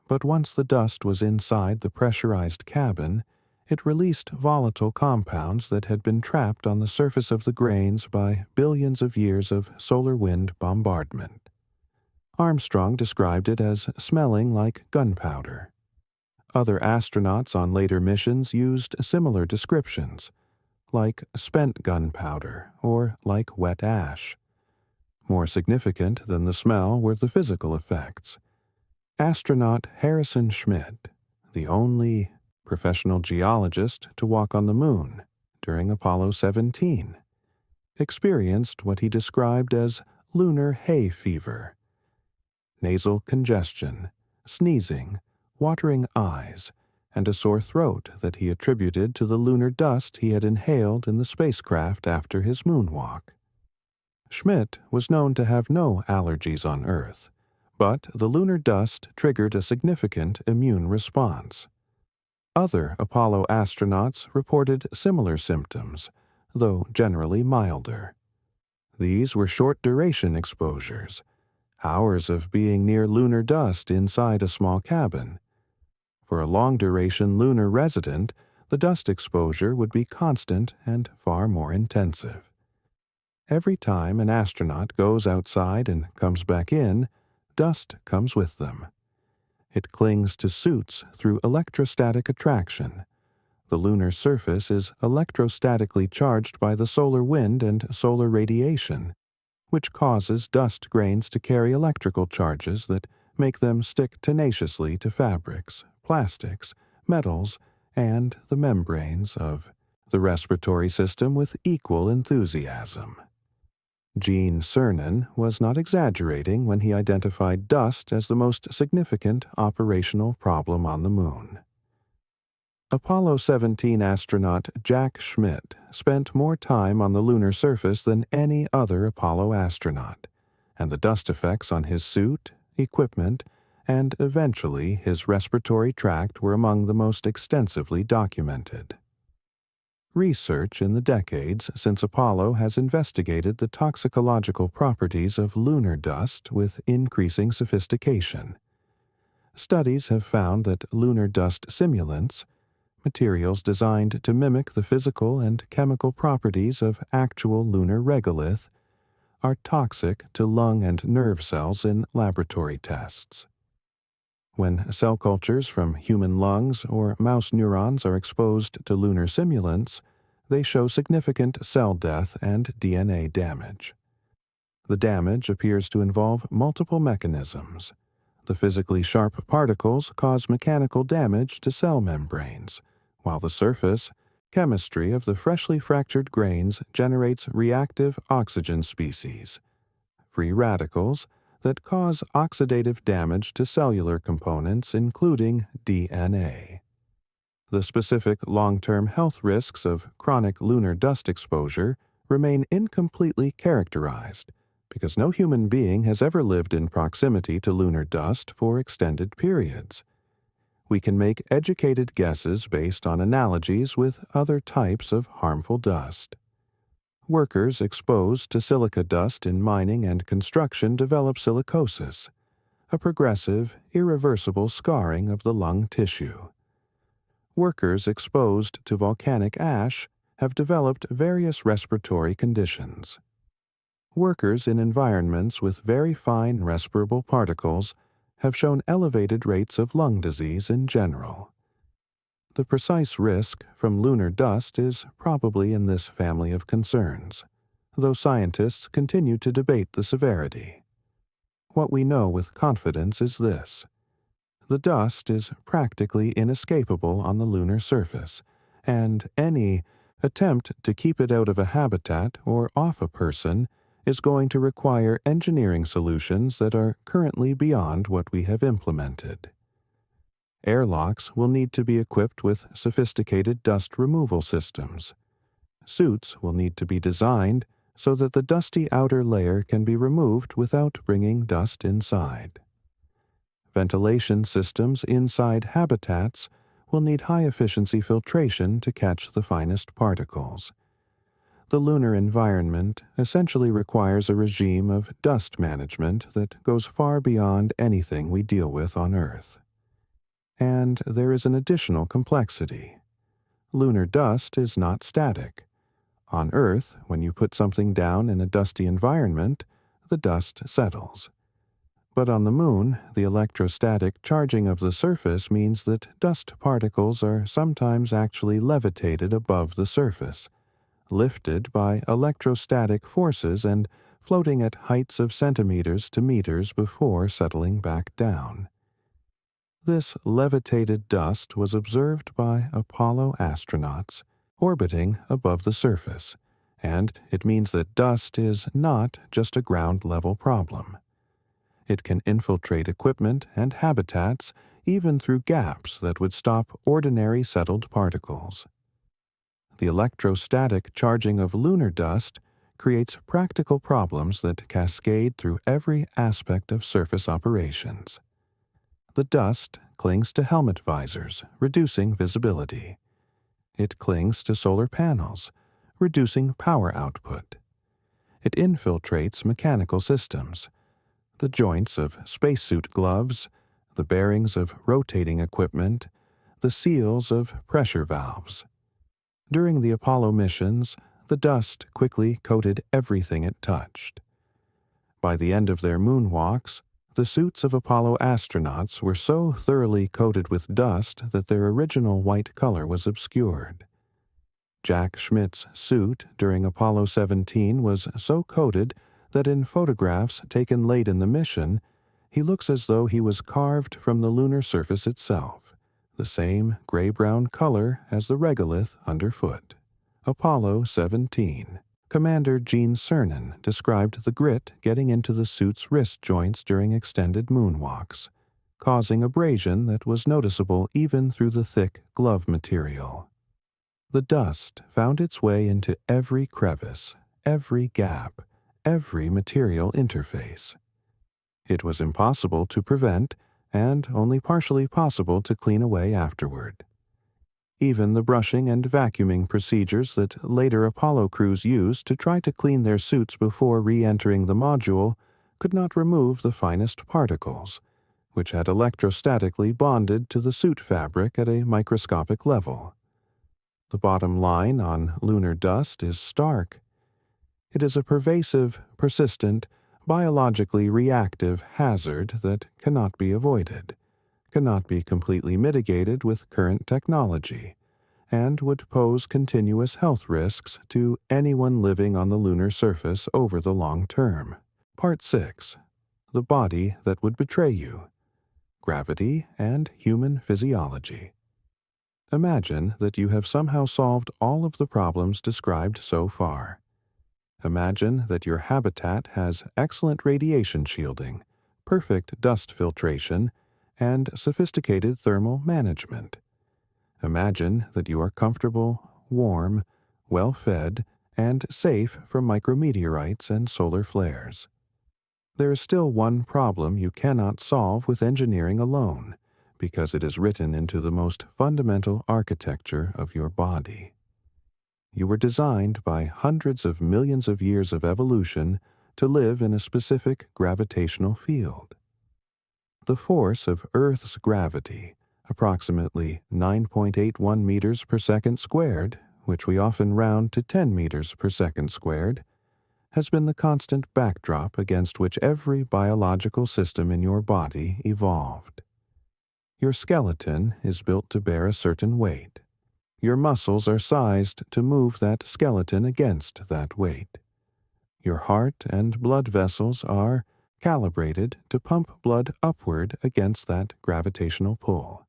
But once the dust was inside the pressurized cabin, it released volatile compounds that had been trapped on the surface of the grains by billions of years of solar wind bombardment. Armstrong described it as smelling like gunpowder. Other astronauts on later missions used similar descriptions, like spent gunpowder or like wet ash. More significant than the smell were the physical effects. Astronaut Harrison Schmitt, the only professional geologist to walk on the moon during Apollo 17, experienced what he described as lunar hay fever. Nasal congestion, sneezing, watering eyes, and a sore throat that he attributed to the lunar dust he had inhaled in the spacecraft after his moonwalk. Schmitt was known to have no allergies on Earth, But the lunar dust triggered a significant immune response. Other Apollo astronauts reported similar symptoms, though generally milder. These were short-duration exposures, hours of being near lunar dust inside a small cabin. For a long-duration lunar resident, the dust exposure would be constant and far more intensive. Every time an astronaut goes outside and comes back in, dust comes with them. It clings to suits through electrostatic attraction. The lunar surface is electrostatically charged by the solar wind and solar radiation, which causes dust grains to carry electrical charges that make them stick tenaciously to fabrics, plastics, metals, and the membranes of the respiratory system with equal enthusiasm. Gene Cernan was not exaggerating when he identified dust as the most significant operational problem on the Moon. Apollo 17 astronaut Jack Schmitt spent more time on the lunar surface than any other Apollo astronaut, and the dust effects on his suit, equipment, and eventually his respiratory tract were among the most extensively documented. Research in the decades since Apollo has investigated the toxicological properties of lunar dust with increasing sophistication. Studies have found that lunar dust simulants, materials designed to mimic the physical and chemical properties of actual lunar regolith, are toxic to lung and nerve cells in laboratory tests. When cell cultures from human lungs or mouse neurons are exposed to lunar simulants, they show significant cell death and DNA damage. The damage appears to involve multiple mechanisms. The physically sharp particles cause mechanical damage to cell membranes, while the surface chemistry of the freshly fractured grains generates reactive oxygen species, free radicals, that cause oxidative damage to cellular components including DNA. The specific long-term health risks of chronic lunar dust exposure remain incompletely characterized because no human being has ever lived in proximity to lunar dust for extended periods. We can make educated guesses based on analogies with other types of harmful dust. Workers exposed to silica dust in mining and construction develop silicosis, a progressive, irreversible scarring of the lung tissue. Workers exposed to volcanic ash have developed various respiratory conditions. Workers in environments with very fine respirable particles have shown elevated rates of lung disease in general. The precise risk from lunar dust is probably in this family of concerns, though scientists continue to debate the severity. What we know with confidence is this: the dust is practically inescapable on the lunar surface, and any attempt to keep it out of a habitat or off a person is going to require engineering solutions that are currently beyond what we have implemented. Airlocks will need to be equipped with sophisticated dust removal systems. Suits will need to be designed so that the dusty outer layer can be removed without bringing dust inside. Ventilation systems inside habitats will need high-efficiency filtration to catch the finest particles. The lunar environment essentially requires a regime of dust management that goes far beyond anything we deal with on Earth. And there is an additional complexity. Lunar dust is not static. On Earth, when you put something down in a dusty environment, the dust settles. But on the Moon, the electrostatic charging of the surface means that dust particles are sometimes actually levitated above the surface, lifted by electrostatic forces and floating at heights of centimeters to meters before settling back down. This levitated dust was observed by Apollo astronauts orbiting above the surface, and it means that dust is not just a ground-level problem. It can infiltrate equipment and habitats even through gaps that would stop ordinary settled particles. The electrostatic charging of lunar dust creates practical problems that cascade through every aspect of surface operations. The dust clings to helmet visors, reducing visibility. It clings to solar panels, reducing power output. It infiltrates mechanical systems, the joints of spacesuit gloves, the bearings of rotating equipment, the seals of pressure valves. During the Apollo missions, the dust quickly coated everything it touched. By the end of their moonwalks, the suits of Apollo astronauts were so thoroughly coated with dust that their original white color was obscured. Jack Schmidt's suit during Apollo 17 was so coated that in photographs taken late in the mission, he looks as though he was carved from the lunar surface itself, the same gray-brown color as the regolith underfoot. Apollo 17. Commander Gene Cernan described the grit getting into the suit's wrist joints during extended moonwalks, causing abrasion that was noticeable even through the thick glove material. The dust found its way into every crevice, every gap, every material interface. It was impossible to prevent, and only partially possible to clean away afterward. Even the brushing and vacuuming procedures that later Apollo crews used to try to clean their suits before re-entering the module could not remove the finest particles, which had electrostatically bonded to the suit fabric at a microscopic level. The bottom line on lunar dust is stark. It is a pervasive, persistent, biologically reactive hazard that cannot be avoided, cannot be completely mitigated with current technology, and would pose continuous health risks to anyone living on the lunar surface over the long term. Part 6. The Body That Would Betray You. Gravity and Human Physiology. Imagine that you have somehow solved all of the problems described so far. Imagine that your habitat has excellent radiation shielding, perfect dust filtration, and sophisticated thermal management. Imagine that you are comfortable, warm, well-fed, and safe from micrometeorites and solar flares. There is still one problem you cannot solve with engineering alone, because it is written into the most fundamental architecture of your body. You were designed by hundreds of millions of years of evolution to live in a specific gravitational field. The force of Earth's gravity, approximately 9.81 meters per second squared, which we often round to 10 meters per second squared, has been the constant backdrop against which every biological system in your body evolved. Your skeleton is built to bear a certain weight. Your muscles are sized to move that skeleton against that weight. Your heart and blood vessels are calibrated to pump blood upward against that gravitational pull.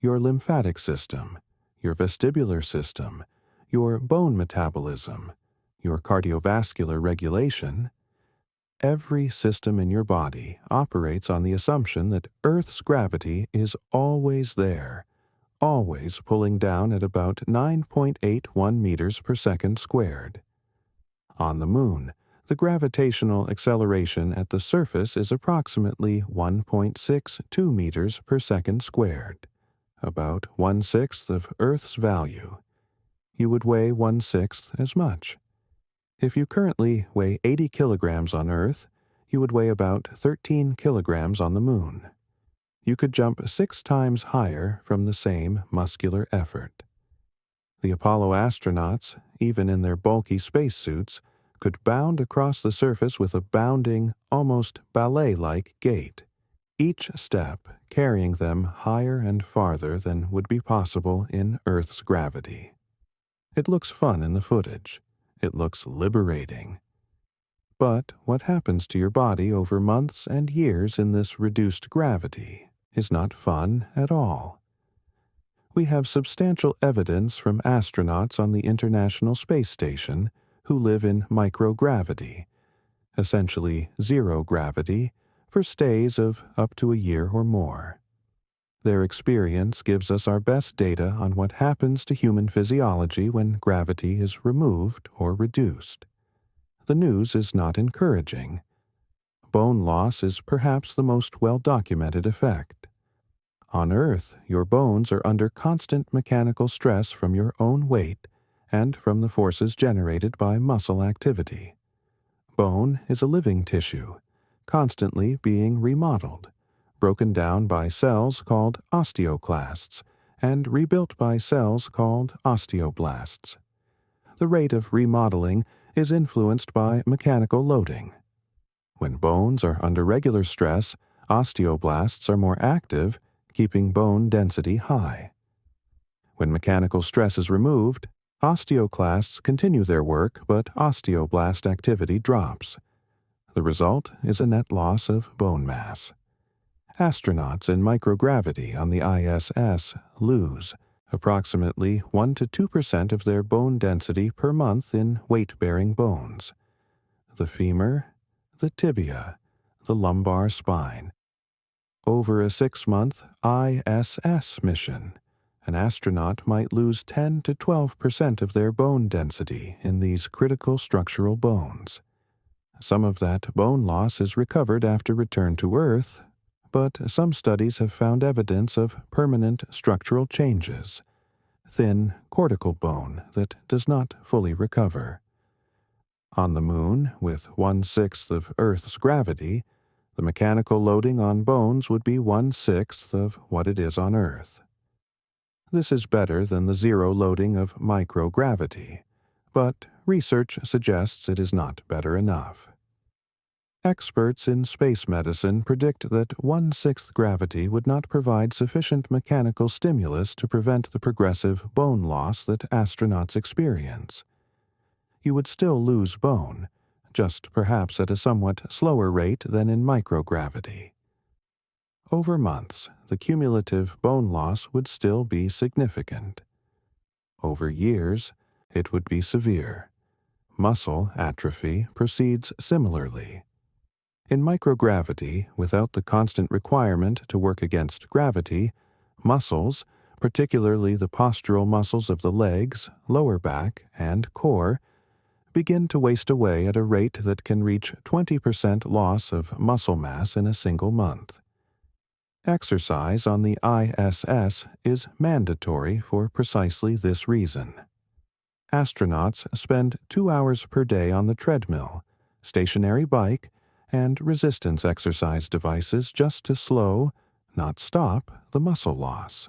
Your lymphatic system, your vestibular system, your bone metabolism, your cardiovascular regulation, every system in your body operates on the assumption that Earth's gravity is always there, always pulling down at about 9.81 meters per second squared. On the Moon, the gravitational acceleration at the surface is approximately 1.62 meters per second squared, about 1/6 of Earth's value. You would weigh 1/6 as much. If you currently weigh 80 kilograms on Earth, you would weigh about 13 kilograms on the Moon. You could jump 6 times higher from the same muscular effort. The Apollo astronauts, even in their bulky spacesuits, could bound across the surface with a bounding, almost ballet-like gait, each step carrying them higher and farther than would be possible in Earth's gravity. It looks fun in the footage. It looks liberating. But what happens to your body over months and years in this reduced gravity is not fun at all. We have substantial evidence from astronauts on the International Space Station who live in microgravity, essentially zero gravity, for stays of up to a year or more. Their experience gives us our best data on what happens to human physiology when gravity is removed or reduced. the news is not encouraging. Bone loss is perhaps the most well-documented effect. On Earth, your bones are under constant mechanical stress from your own weight and from the forces generated by muscle activity. Bone is a living tissue, constantly being remodeled, broken down by cells called osteoclasts and rebuilt by cells called osteoblasts. The rate of remodeling is influenced by mechanical loading. When bones are under regular stress, osteoblasts are more active, keeping bone density high. When mechanical stress is removed, osteoclasts continue their work, but osteoblast activity drops. The result is a net loss of bone mass. Astronauts in microgravity on the ISS lose approximately 1 to 2% of their bone density per month in weight-bearing bones. The femur, the tibia, the lumbar spine. Over a 6-month ISS mission, an astronaut might lose 10 to 12% of their bone density in these critical structural bones. Some of that bone loss is recovered after return to Earth, but some studies have found evidence of permanent structural changes, thin cortical bone that does not fully recover. On the Moon, with 1/6 of Earth's gravity, the mechanical loading on bones would be 1/6 of what it is on Earth. This is better than the zero loading of microgravity, but research suggests it is not better enough. Experts in space medicine predict that 1/6 gravity would not provide sufficient mechanical stimulus to prevent the progressive bone loss that astronauts experience. You would still lose bone, just perhaps at a somewhat slower rate than in microgravity. Over months, the cumulative bone loss would still be significant. Over years, it would be severe. Muscle atrophy proceeds similarly. In microgravity, without the constant requirement to work against gravity, muscles, particularly the postural muscles of the legs, lower back, and core, begin to waste away at a rate that can reach 20% loss of muscle mass in a single month. Exercise on the ISS is mandatory for precisely this reason. Astronauts spend 2 hours per day on the treadmill, stationary bike, and resistance exercise devices just to slow, not stop, the muscle loss.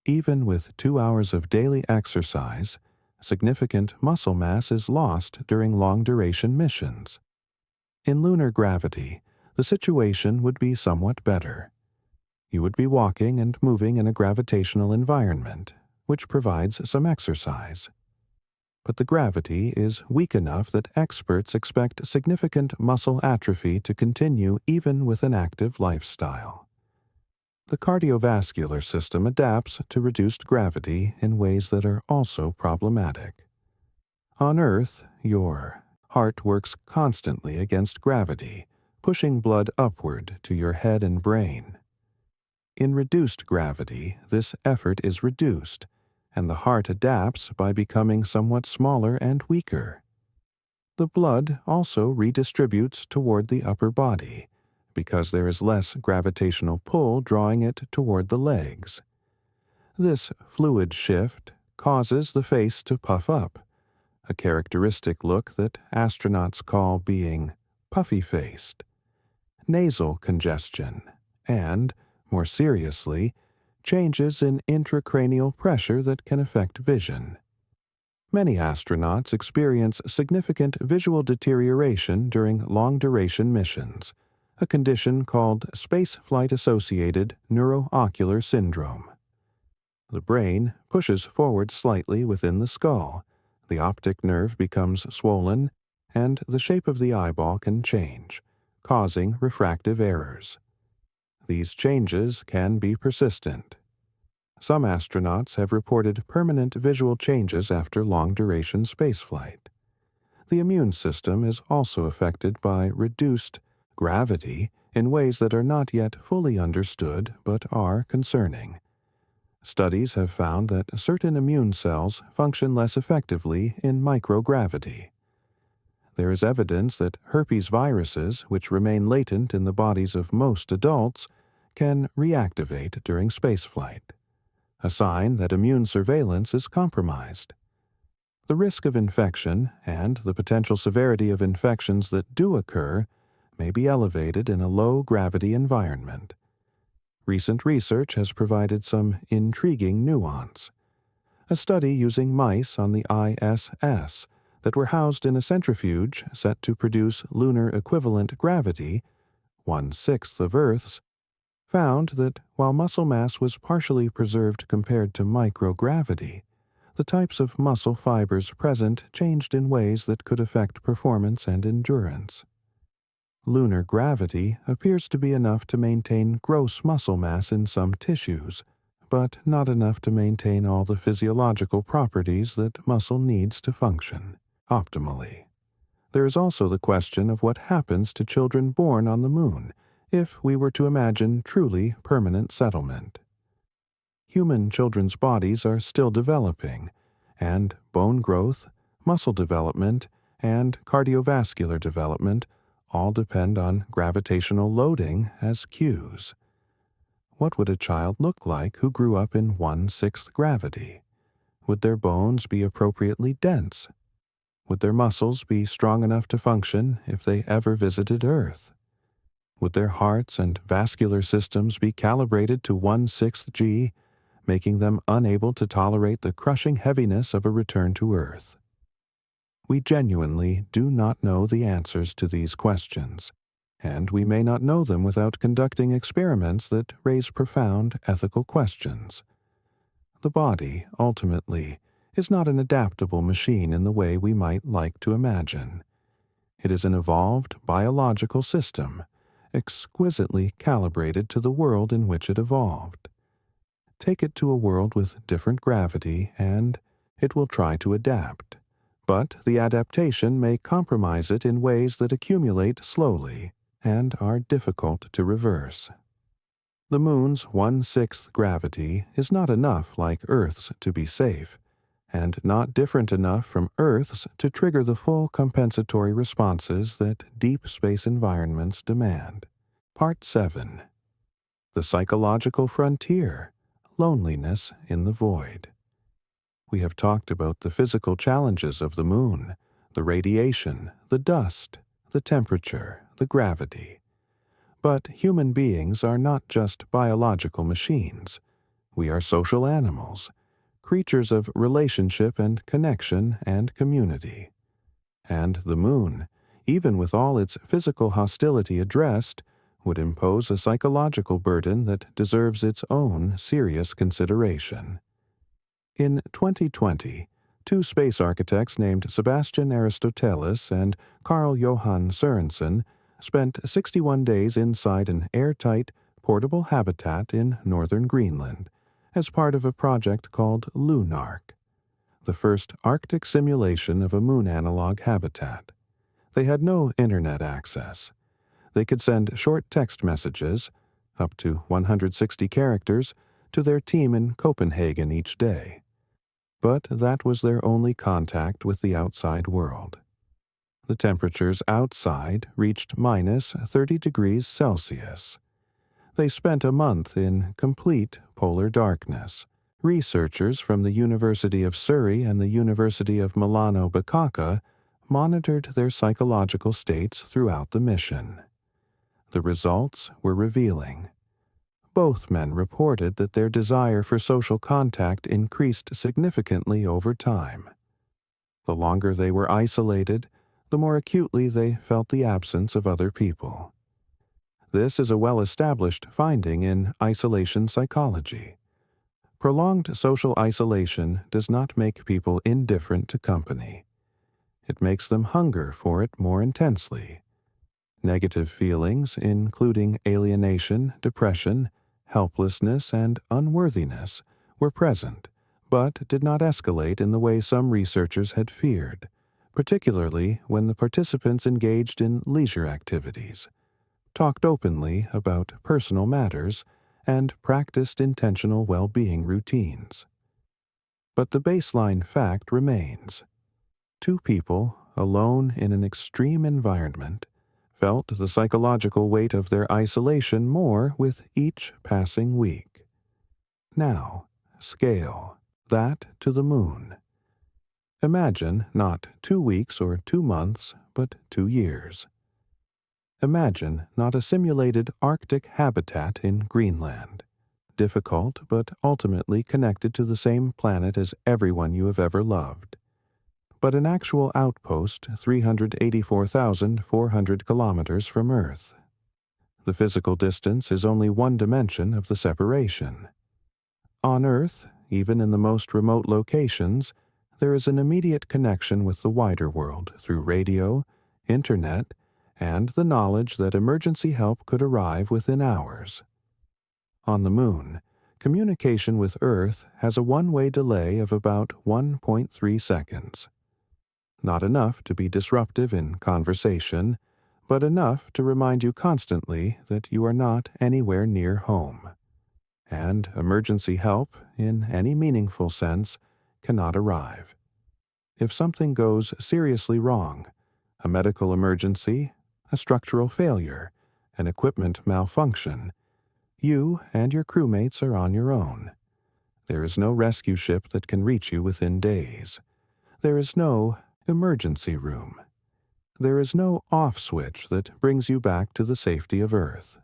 Even with 2 hours of daily exercise, significant muscle mass is lost during long-duration missions. In lunar gravity, the situation would be somewhat better. You would be walking and moving in a gravitational environment, which provides some exercise. But the gravity is weak enough that experts expect significant muscle atrophy to continue even with an active lifestyle. The cardiovascular system adapts to reduced gravity in ways that are also problematic. On Earth, your heart works constantly against gravity, pushing blood upward to your head and brain. In reduced gravity, this effort is reduced, and the heart adapts by becoming somewhat smaller and weaker. The blood also redistributes toward the upper body, because there is less gravitational pull drawing it toward the legs. This fluid shift causes the face to puff up, a characteristic look that astronauts call being puffy-faced, nasal congestion, and, more seriously, changes in intracranial pressure that can affect vision. Many astronauts experience significant visual deterioration during long-duration missions, a condition called spaceflight-associated neuroocular syndrome. The brain pushes forward slightly within the skull, the optic nerve becomes swollen, and the shape of the eyeball can change, causing refractive errors. These changes can be persistent. Some astronauts have reported permanent visual changes after long-duration spaceflight. The immune system is also affected by reduced gravity in ways that are not yet fully understood but are concerning. Studies have found that certain immune cells function less effectively in microgravity. There is evidence that herpes viruses, which remain latent in the bodies of most adults, can reactivate during spaceflight, a sign that immune surveillance is compromised. The risk of infection and the potential severity of infections that do occur may be elevated in a low-gravity environment. Recent research has provided some intriguing nuance. A study using mice on the ISS that were housed in a centrifuge set to produce lunar equivalent gravity, 1/6 of Earth's, found that while muscle mass was partially preserved compared to microgravity, the types of muscle fibers present changed in ways that could affect performance and endurance. Lunar gravity appears to be enough to maintain gross muscle mass in some tissues, but not enough to maintain all the physiological properties that muscle needs to function optimally. There is also the question of what happens to children born on the Moon if we were to imagine truly permanent settlement. Human children's bodies are still developing, and bone growth, muscle development, and cardiovascular development all depend on gravitational loading as cues. What would a child look like who grew up in 1/6 gravity? Would their bones be appropriately dense? Would their muscles be strong enough to function if they ever visited Earth? Would their hearts and vascular systems be calibrated to 1/6 G, making them unable to tolerate the crushing heaviness of a return to Earth? We genuinely do not know the answers to these questions, and we may not know them without conducting experiments that raise profound ethical questions. The body, ultimately, is not an adaptable machine in the way we might like to imagine. It is an evolved biological system, exquisitely calibrated to the world in which it evolved. Take it to a world with different gravity, and it will try to adapt. But the adaptation may compromise it in ways that accumulate slowly and are difficult to reverse. The Moon's 1/6 gravity is not enough like Earth's to be safe, and not different enough from Earth's to trigger the full compensatory responses that deep space environments demand. Part 7. The Psychological Frontier: Loneliness in the Void. We have talked about the physical challenges of the Moon, the radiation, the dust, the temperature, the gravity. But human beings are not just biological machines. We are social animals, creatures of relationship and connection and community. And the Moon, even with all its physical hostility addressed, would impose a psychological burden that deserves its own serious consideration. In 2020, two space architects named Sebastian Aristoteles and Carl Johan Sørensen spent 61 days inside an airtight, portable habitat in northern Greenland as part of a project called lunar, the first Arctic simulation of a moon analog habitat. They had no internet access. They could send short text messages, up to 160 characters, to their team in Copenhagen each day. But that was their only contact with the outside world. The temperatures outside reached minus 30 degrees Celsius. They spent a month in complete polar darkness. Researchers from the University of Surrey and the University of Milano Bicocca monitored their psychological states throughout the mission. The results were revealing. Both men reported that their desire for social contact increased significantly over time. The longer they were isolated, the more acutely they felt the absence of other people. This is a well-established finding in isolation psychology. Prolonged social isolation does not make people indifferent to company. It makes them hunger for it more intensely. Negative feelings, including alienation, depression, helplessness, and unworthiness, were present, but did not escalate in the way some researchers had feared, particularly when the participants engaged in leisure activities, talked openly about personal matters, and practiced intentional well-being routines. But the baseline fact remains. Two people alone in an extreme environment, felt the psychological weight of their isolation more with each passing week. Now, scale that to the moon. Imagine not 2 weeks or 2 months, but 2 years. Imagine not a simulated Arctic habitat in Greenland, difficult but ultimately connected to the same planet as everyone you have ever loved, but an actual outpost 384,400 kilometers from Earth. The physical distance is only one dimension of the separation. On Earth, even in the most remote locations, there is an immediate connection with the wider world through radio, internet, and the knowledge that emergency help could arrive within hours. On the Moon, communication with Earth has a one-way delay of about 1.3 seconds. Not enough to be disruptive in conversation, but enough to remind you constantly that you are not anywhere near home. And emergency help, in any meaningful sense, cannot arrive. If something goes seriously wrong, a medical emergency, a structural failure, an equipment malfunction, you and your crewmates are on your own. There is no rescue ship that can reach you within days. There is no emergency room. There is no off switch that brings you back to the safety of Earth.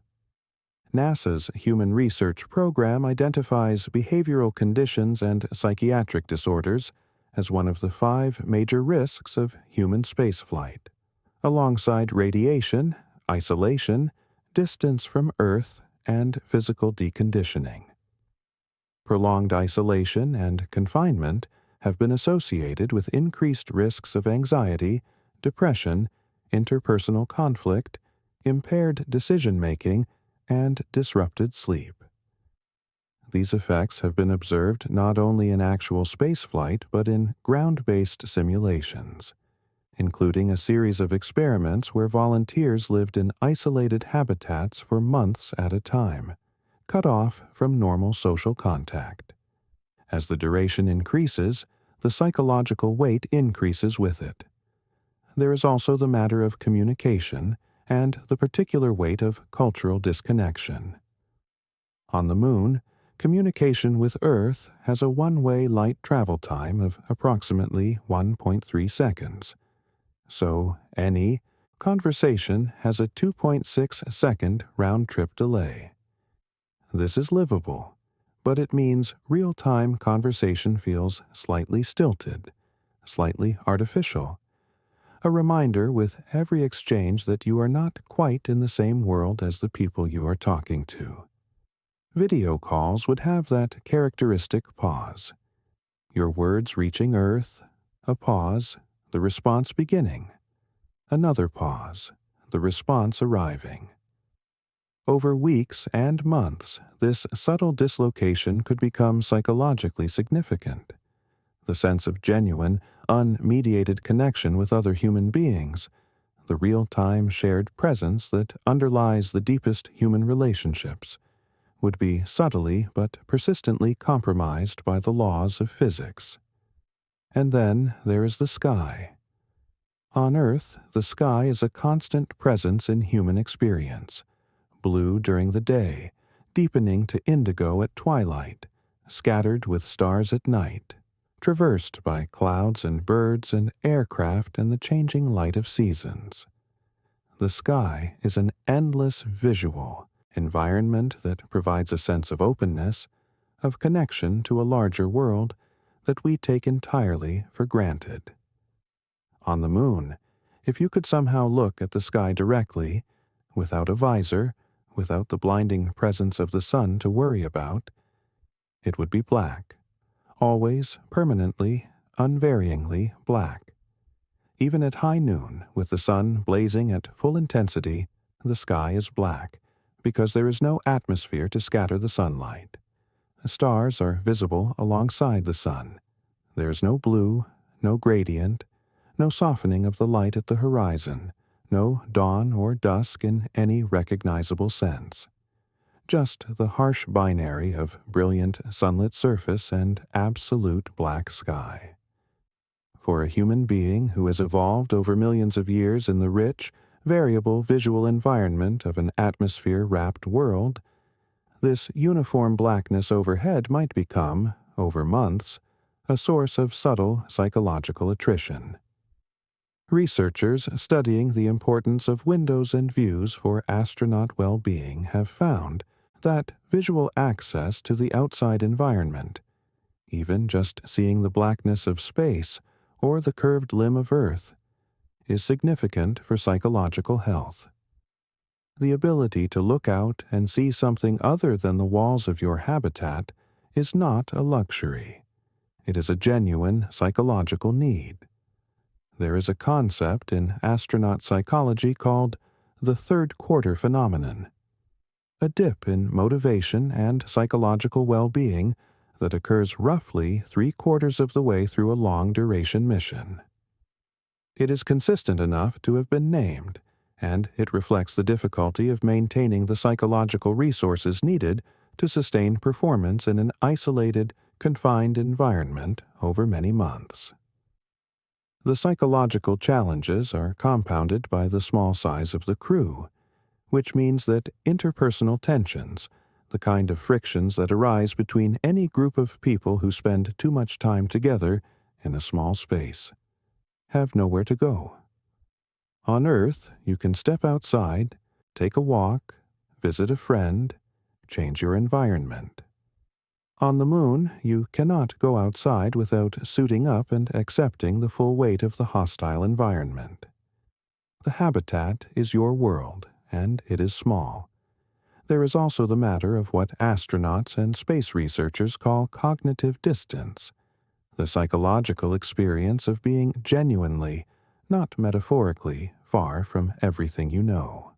NASA's Human Research Program identifies behavioral conditions and psychiatric disorders as one of the 5 major risks of human spaceflight, alongside radiation, isolation, distance from Earth, and physical deconditioning. Prolonged isolation and confinement have been associated with increased risks of anxiety, depression, interpersonal conflict, impaired decision-making, and disrupted sleep. These effects have been observed not only in actual spaceflight but in ground-based simulations, including a series of experiments where volunteers lived in isolated habitats for months at a time, cut off from normal social contact. As the duration increases, the psychological weight increases with it. There is also the matter of communication and the particular weight of cultural disconnection. On the Moon, communication with Earth has a one-way light travel time of approximately 1.3 seconds. So, any conversation has a 2.6-second round-trip delay. This is livable, but it means real-time conversation feels slightly stilted, slightly artificial, a reminder with every exchange that you are not quite in the same world as the people you are talking to. Video calls would have that characteristic pause. Your words reaching Earth, a pause, the response beginning. Another pause, the response arriving. Over weeks and months, this subtle dislocation could become psychologically significant. The sense of genuine, unmediated connection with other human beings, the real-time shared presence that underlies the deepest human relationships, would be subtly but persistently compromised by the laws of physics. And then there is the sky. On Earth, the sky is a constant presence in human experience, blue during the day, deepening to indigo at twilight, scattered with stars at night, traversed by clouds and birds and aircraft and the changing light of seasons. The sky is an endless visual environment that provides a sense of openness, of connection to a larger world that we take entirely for granted. On the Moon, if you could somehow look at the sky directly, without a visor, without the blinding presence of the sun to worry about, it would be black. Always, permanently, unvaryingly black. Even at high noon, with the sun blazing at full intensity, the sky is black, because there is no atmosphere to scatter the sunlight. Stars are visible alongside the sun. There is no blue, no gradient, no softening of the light at the horizon, no dawn or dusk in any recognizable sense. Just the harsh binary of brilliant sunlit surface and absolute black sky. For a human being who has evolved over millions of years in the rich, variable visual environment of an atmosphere-wrapped world, this uniform blackness overhead might become, over months, a source of subtle psychological attrition. Researchers studying the importance of windows and views for astronaut well-being have found that visual access to the outside environment, even just seeing the blackness of space or the curved limb of Earth, is significant for psychological health. The ability to look out and see something other than the walls of your habitat is not a luxury. It is a genuine psychological need. There is a concept in astronaut psychology called the third quarter phenomenon, a dip in motivation and psychological well-being that occurs roughly 3/4 of the way through a long-duration mission. It is consistent enough to have been named, and it reflects the difficulty of maintaining the psychological resources needed to sustain performance in an isolated, confined environment over many months. The psychological challenges are compounded by the small size of the crew, which means that interpersonal tensions, the kind of frictions that arise between any group of people who spend too much time together in a small space, have nowhere to go. On Earth, you can step outside, take a walk, visit a friend, change your environment. On the Moon, you cannot go outside without suiting up and accepting the full weight of the hostile environment. The habitat is your world, and it is small. There is also the matter of what astronauts and space researchers call cognitive distance, the psychological experience of being genuinely, not metaphorically, far from everything you know.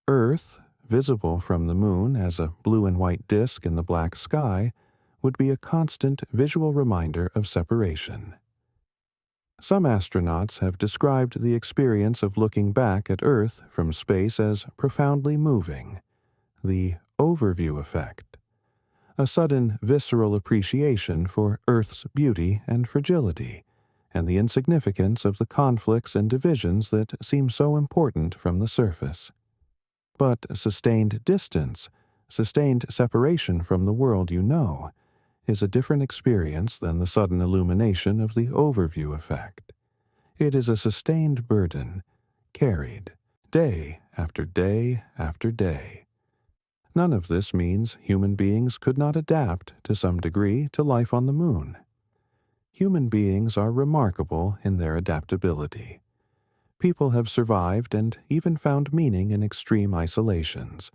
Earth, visible from the Moon as a blue and white disk in the black sky, would be a constant visual reminder of separation. Some astronauts have described the experience of looking back at Earth from space as profoundly moving, the overview effect, a sudden visceral appreciation for Earth's beauty and fragility, and the insignificance of the conflicts and divisions that seem so important from the surface. But sustained distance, sustained separation from the world you know, is a different experience than the sudden illumination of the overview effect. It is a sustained burden, carried day after day after day. None of this means human beings could not adapt to some degree to life on the Moon. Human beings are remarkable in their adaptability. People have survived and even found meaning in extreme isolations,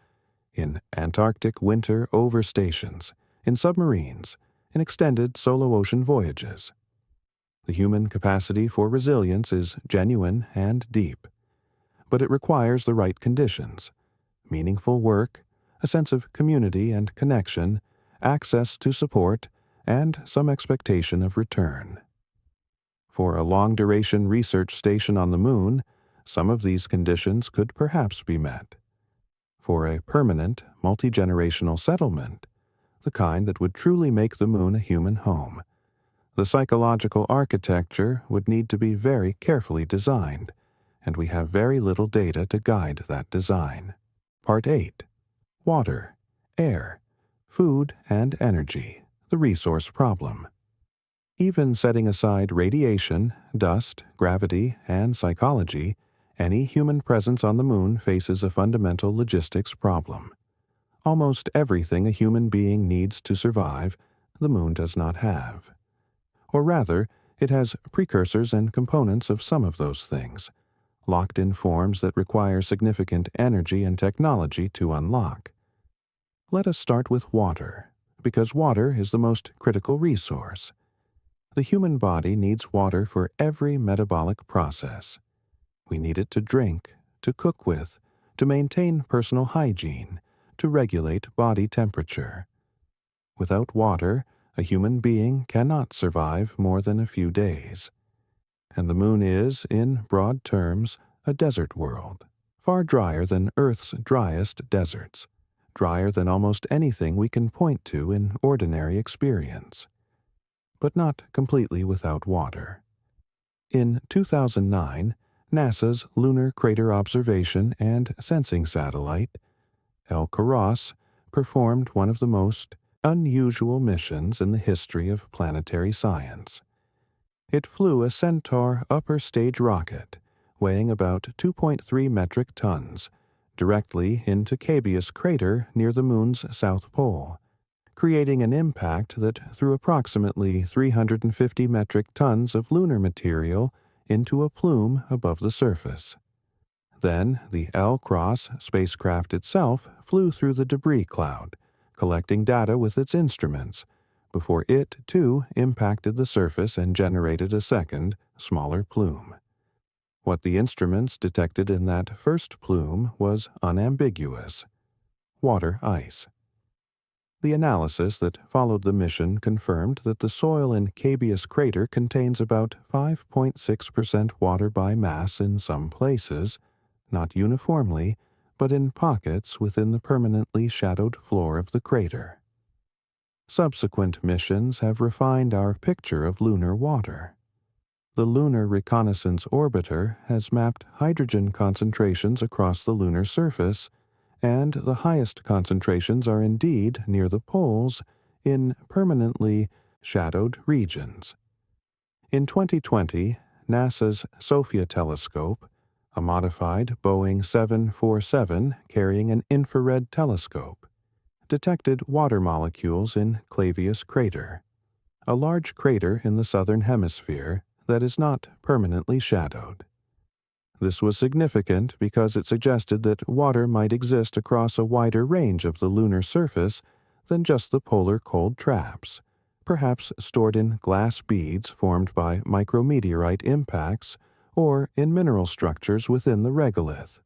in Antarctic winter overstations, in submarines, in extended solo ocean voyages. The human capacity for resilience is genuine and deep, but it requires the right conditions: meaningful work, a sense of community and connection, access to support, and some expectation of return. For a long-duration research station on the Moon, some of these conditions could perhaps be met. For a permanent, multi-generational settlement, the kind that would truly make the Moon a human home, the psychological architecture would need to be very carefully designed, and we have very little data to guide that design. Part 8. Water, air, food, and energy, the resource problem. Even setting aside radiation, dust, gravity, and psychology, any human presence on the Moon faces a fundamental logistics problem. Almost everything a human being needs to survive, the Moon does not have. Or rather, it has precursors and components of some of those things, locked in forms that require significant energy and technology to unlock. Let us start with water, because water is the most critical resource. The human body needs water for every metabolic process. We need it to drink, to cook with, to maintain personal hygiene, to regulate body temperature. Without water, a human being cannot survive more than a few days. And the Moon is, in broad terms, a desert world, far drier than Earth's driest deserts, drier than almost anything we can point to in ordinary experience, but not completely without water. In 2009, NASA's Lunar Crater Observation and Sensing Satellite, El-Karas, performed one of the most unusual missions in the history of planetary science. It flew a Centaur upper stage rocket, weighing about 2.3 metric tons, directly into Cabeus crater near the Moon's south pole, creating an impact that threw approximately 350 metric tons of lunar material into a plume above the surface. Then the El-Karas spacecraft itself flew through the debris cloud, collecting data with its instruments, before it, too, impacted the surface and generated a second, smaller plume. What the instruments detected in that first plume was unambiguous: water ice. The analysis that followed the mission confirmed that the soil in Cabeus crater contains about 5.6% water by mass in some places, not uniformly, but in pockets within the permanently shadowed floor of the crater. Subsequent missions have refined our picture of lunar water. The Lunar Reconnaissance Orbiter has mapped hydrogen concentrations across the lunar surface, and the highest concentrations are indeed near the poles in permanently shadowed regions. In 2020, NASA's SOFIA telescope, a modified Boeing 747 carrying an infrared telescope, detected water molecules in Clavius crater, a large crater in the southern hemisphere that is not permanently shadowed. This was significant because it suggested that water might exist across a wider range of the lunar surface than just the polar cold traps, perhaps stored in glass beads formed by micrometeorite impacts or in mineral structures within the regolith.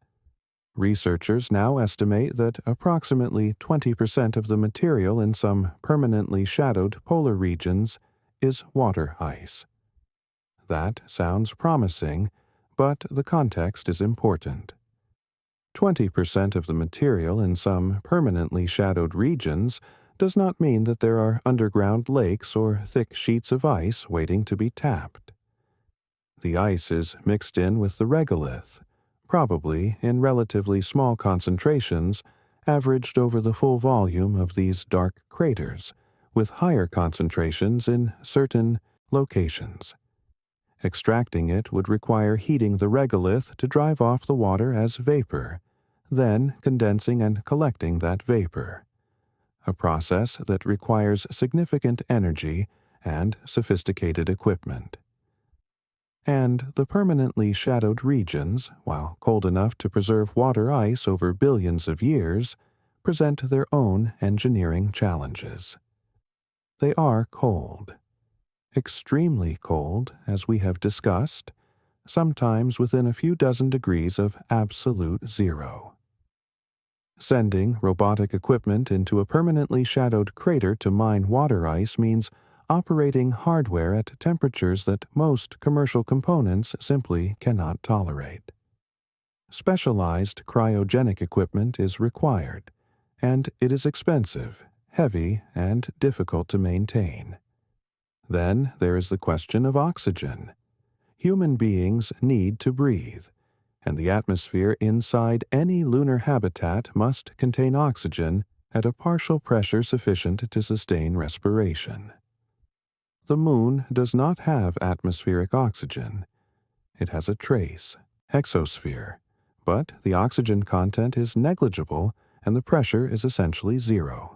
Researchers now estimate that approximately 20% of the material in some permanently shadowed polar regions is water ice. That sounds promising, but the context is important. 20% of the material in some permanently shadowed regions does not mean that there are underground lakes or thick sheets of ice waiting to be tapped. The ice is mixed in with the regolith, probably in relatively small concentrations, averaged over the full volume of these dark craters, with higher concentrations in certain locations. Extracting it would require heating the regolith to drive off the water as vapor, then condensing and collecting that vapor, a process that requires significant energy and sophisticated equipment. And the permanently shadowed regions, while cold enough to preserve water ice over billions of years, present their own engineering challenges. They are cold. Extremely cold, as we have discussed, sometimes within a few dozen degrees of absolute zero. Sending robotic equipment into a permanently shadowed crater to mine water ice means operating hardware at temperatures that most commercial components simply cannot tolerate. Specialized cryogenic equipment is required, and it is expensive, heavy, and difficult to maintain. Then there is the question of oxygen. Human beings need to breathe, and the atmosphere inside any lunar habitat must contain oxygen at a partial pressure sufficient to sustain respiration. The Moon does not have atmospheric oxygen. It has a trace, exosphere, but the oxygen content is negligible and the pressure is essentially zero.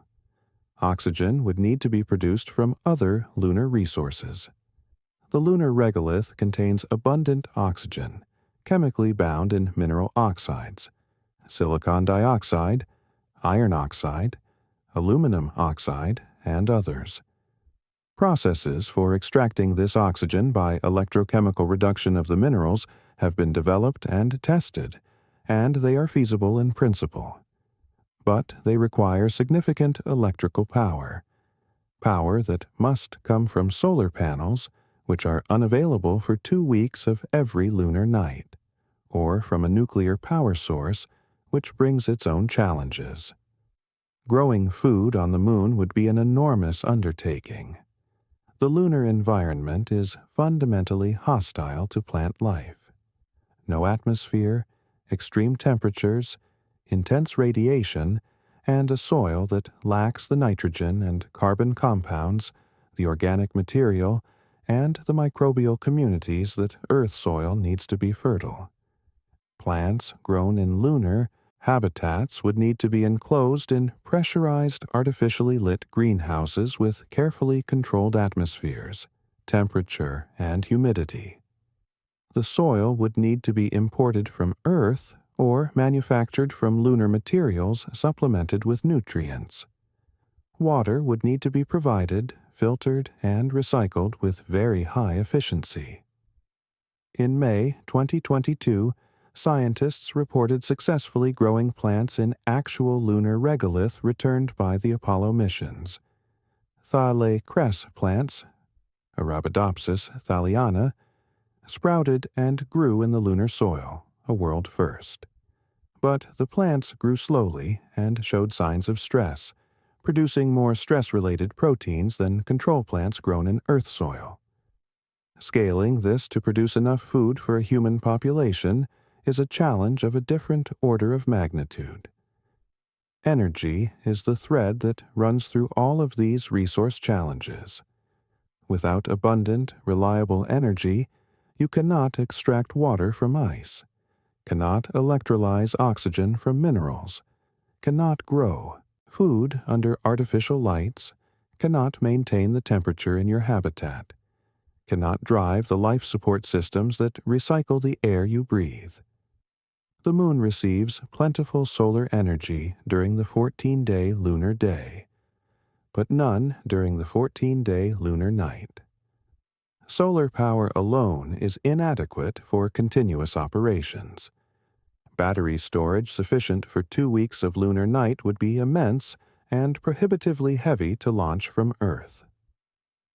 Oxygen would need to be produced from other lunar resources. The lunar regolith contains abundant oxygen, chemically bound in mineral oxides, silicon dioxide, iron oxide, aluminum oxide, and others. Processes for extracting this oxygen by electrochemical reduction of the minerals have been developed and tested, and they are feasible in principle. But they require significant electrical power that must come from solar panels, which are unavailable for 2 weeks of every lunar night, or from a nuclear power source, which brings its own challenges. Growing food on the Moon would be an enormous undertaking. The lunar environment is fundamentally hostile to plant life. No atmosphere, extreme temperatures, intense radiation, and a soil that lacks the nitrogen and carbon compounds, the organic material, and the microbial communities that Earth soil needs to be fertile. Plants grown in lunar habitats would need to be enclosed in pressurized, artificially lit greenhouses with carefully controlled atmospheres, temperature, and humidity. The soil would need to be imported from Earth or manufactured from lunar materials supplemented with nutrients. Water would need to be provided, filtered, and recycled with very high efficiency. In May 2022, scientists reported successfully growing plants in actual lunar regolith returned by the Apollo missions. Thale cress plants, Arabidopsis thaliana, sprouted and grew in the lunar soil, a world first. But the plants grew slowly and showed signs of stress, producing more stress-related proteins than control plants grown in Earth soil. Scaling this to produce enough food for a human population is a challenge of a different order of magnitude. Energy is the thread that runs through all of these resource challenges. Without abundant, reliable energy, you cannot extract water from ice, cannot electrolyze oxygen from minerals, cannot grow food under artificial lights, cannot maintain the temperature in your habitat, cannot drive the life support systems that recycle the air you breathe. The moon receives plentiful solar energy during the 14-day lunar day, but none during the 14-day lunar night. Solar power alone is inadequate for continuous operations. Battery storage sufficient for 2 weeks of lunar night would be immense and prohibitively heavy to launch from Earth.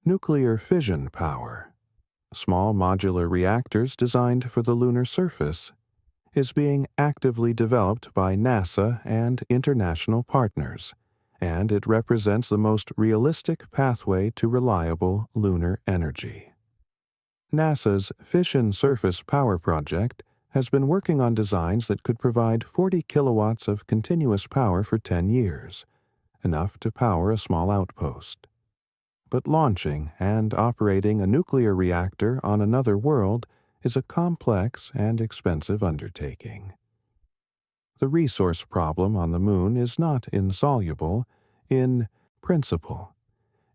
Nuclear fission power, small modular reactors designed for the lunar surface, is being actively developed by NASA and international partners, and it represents the most realistic pathway to reliable lunar energy. NASA's Fission Surface Power Project has been working on designs that could provide 40 kilowatts of continuous power for 10 years, enough to power a small outpost. But launching and operating a nuclear reactor on another world is a complex and expensive undertaking. The resource problem on the moon is not insoluble in principle.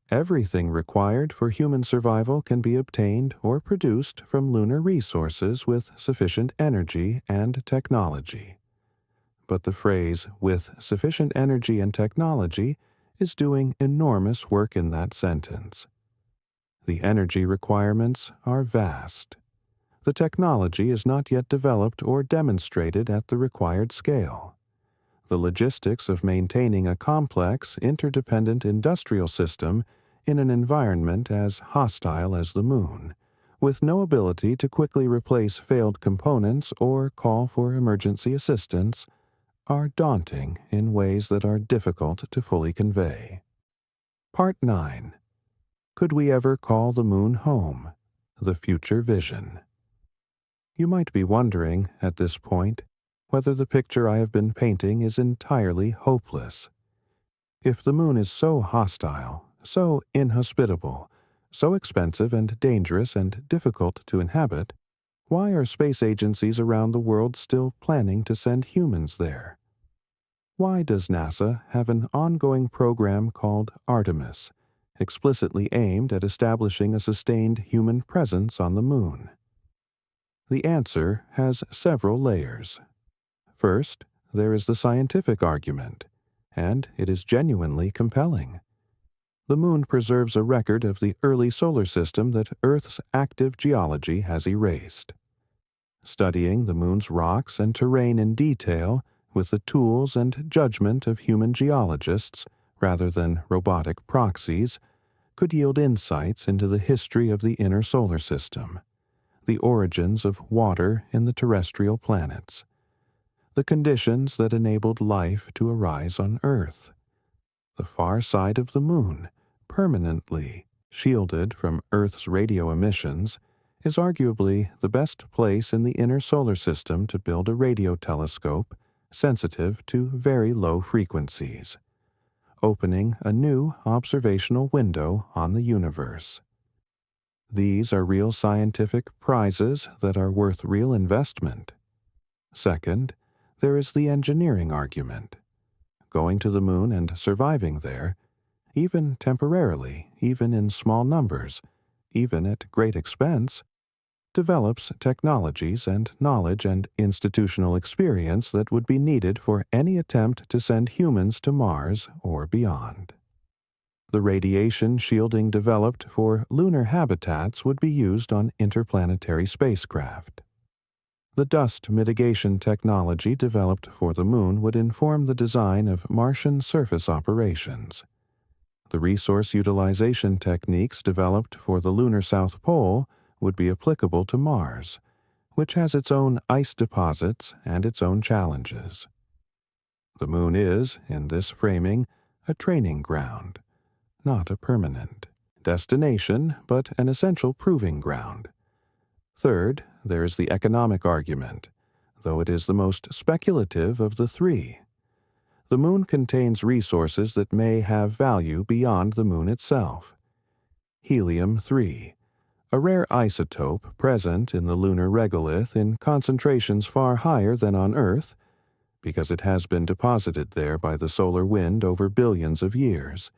Everything required for human survival can be obtained or produced from lunar resources with sufficient energy and technology. But the phrase, "with sufficient energy and technology," is doing enormous work in that sentence. The energy requirements are vast. The technology is not yet developed or demonstrated at the required scale. The logistics of maintaining a complex, interdependent industrial system in an environment as hostile as the moon, with no ability to quickly replace failed components or call for emergency assistance, are daunting in ways that are difficult to fully convey. Part 9. Could we ever call the moon home? The Future Vision. You might be wondering, at this point, whether the picture I have been painting is entirely hopeless. If the moon is so hostile, so inhospitable, so expensive and dangerous and difficult to inhabit, why are space agencies around the world still planning to send humans there? Why does NASA have an ongoing program called Artemis, explicitly aimed at establishing a sustained human presence on the moon? The answer has several layers. First, there is the scientific argument, and it is genuinely compelling. The moon preserves a record of the early solar system that Earth's active geology has erased. Studying the moon's rocks and terrain in detail with the tools and judgment of human geologists rather than robotic proxies could yield insights into the history of the inner solar system, the origins of water in the terrestrial planets, the conditions that enabled life to arise on Earth, the far side of the moon, permanently shielded from Earth's radio emissions, is arguably the best place in the inner solar system to build a radio telescope sensitive to very low frequencies, opening a new observational window on the universe. These are real scientific prizes that are worth real investment. Second, there is the engineering argument. Going to the moon and surviving there, even temporarily, even in small numbers, even at great expense, develops technologies and knowledge and institutional experience that would be needed for any attempt to send humans to Mars or beyond. The radiation shielding developed for lunar habitats would be used on interplanetary spacecraft. The dust mitigation technology developed for the moon would inform the design of Martian surface operations. The resource utilization techniques developed for the lunar South Pole would be applicable to Mars, which has its own ice deposits and its own challenges. The moon is, in this framing, a training ground, not a permanent destination, but an essential proving ground. Third, there is the economic argument, though it is the most speculative of the three. The moon contains resources that may have value beyond the moon itself. Helium-3, a rare isotope present in the lunar regolith in concentrations far higher than on Earth, because it has been deposited there by the solar wind over billions of years,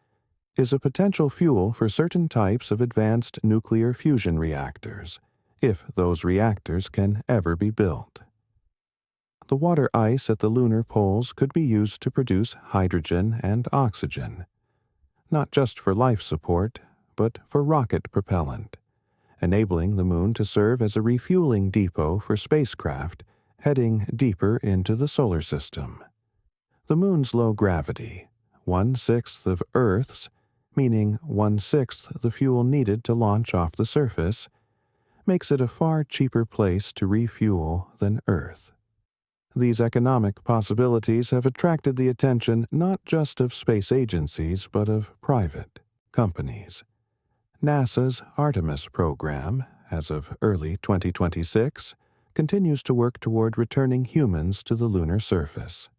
is a potential fuel for certain types of advanced nuclear fusion reactors, if those reactors can ever be built. The water ice at the lunar poles could be used to produce hydrogen and oxygen, not just for life support, but for rocket propellant, enabling the moon to serve as a refueling depot for spacecraft heading deeper into the solar system. The moon's low gravity, 1/6 of Earth's, meaning 1/6 the fuel needed to launch off the surface, makes it a far cheaper place to refuel than Earth. These economic possibilities have attracted the attention not just of space agencies but of private companies. NASA's Artemis program, as of early 2026, continues to work toward returning humans to the lunar surface.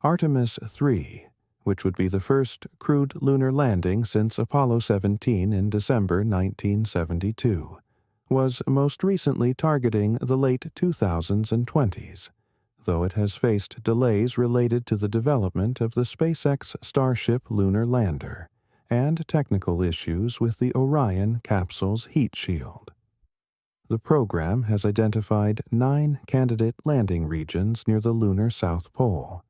Artemis 3, which would be the first crewed lunar landing since Apollo 17 in December 1972, was most recently targeting the late 2000s and 20s, though it has faced delays related to the development of the SpaceX Starship lunar lander and technical issues with the Orion capsule's heat shield. The program has identified 9 candidate landing regions near the lunar South Pole,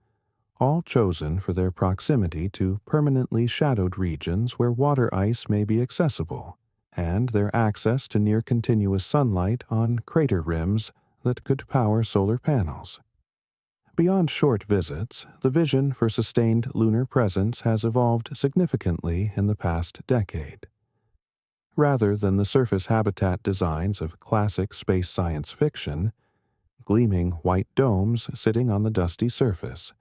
all chosen for their proximity to permanently shadowed regions where water ice may be accessible, and their access to near-continuous sunlight on crater rims that could power solar panels. Beyond short visits, the vision for sustained lunar presence has evolved significantly in the past decade. Rather than the surface habitat designs of classic space science fiction, gleaming white domes sitting on the dusty surface,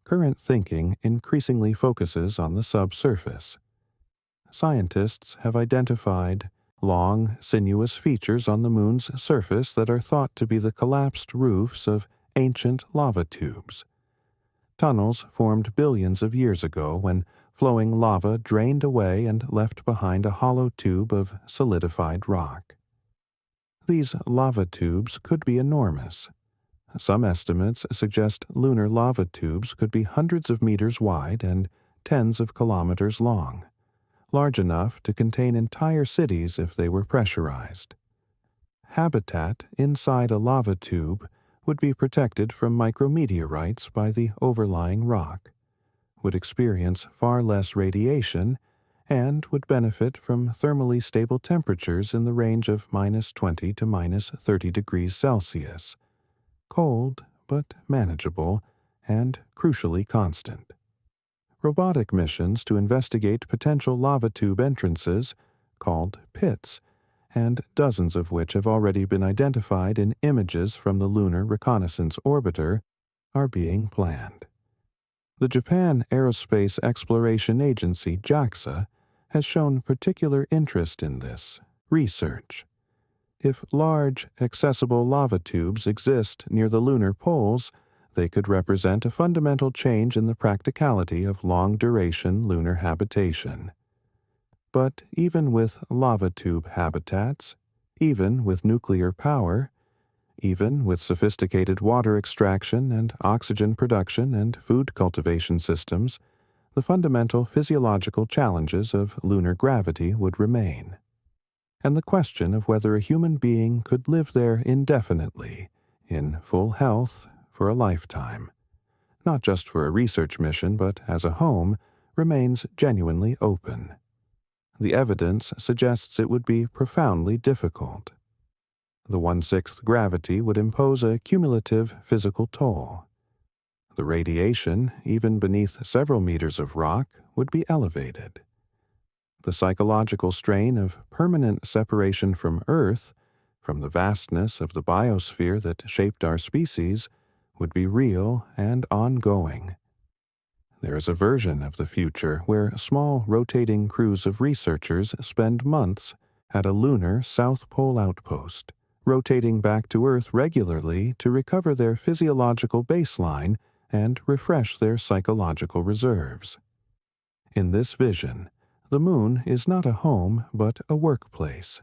current thinking increasingly focuses on the subsurface. Scientists have identified long, sinuous features on the moon's surface that are thought to be the collapsed roofs of ancient lava tubes. Tunnels formed billions of years ago when flowing lava drained away and left behind a hollow tube of solidified rock. These lava tubes could be enormous. Some estimates suggest lunar lava tubes could be hundreds of meters wide and tens of kilometers long, large enough to contain entire cities if they were pressurized. Habitat inside a lava tube would be protected from micrometeorites by the overlying rock, would experience far less radiation, and would benefit from thermally stable temperatures in the range of -20 to -30 degrees Celsius, cold but manageable and crucially constant. Robotic missions to investigate potential lava tube entrances, called pits, and dozens of which have already been identified in images from the Lunar Reconnaissance Orbiter, are being planned. The Japan Aerospace Exploration Agency JAXA has shown particular interest in this research. If large, accessible lava tubes exist near the lunar poles, they could represent a fundamental change in the practicality of long-duration lunar habitation. But even with lava tube habitats, even with nuclear power, even with sophisticated water extraction and oxygen production and food cultivation systems, the fundamental physiological challenges of lunar gravity would remain. And the question of whether a human being could live there indefinitely, in full health, for a lifetime, not just for a research mission but as a home, remains genuinely open. The evidence suggests it would be profoundly difficult. The 1/6 gravity would impose a cumulative physical toll. The radiation, even beneath several meters of rock, would be elevated. The psychological strain of permanent separation from Earth, from the vastness of the biosphere that shaped our species, would be real and ongoing. There is a version of the future where small rotating crews of researchers spend months at a lunar South Pole outpost, rotating back to Earth regularly to recover their physiological baseline and refresh their psychological reserves. In this vision, the Moon is not a home but a workplace,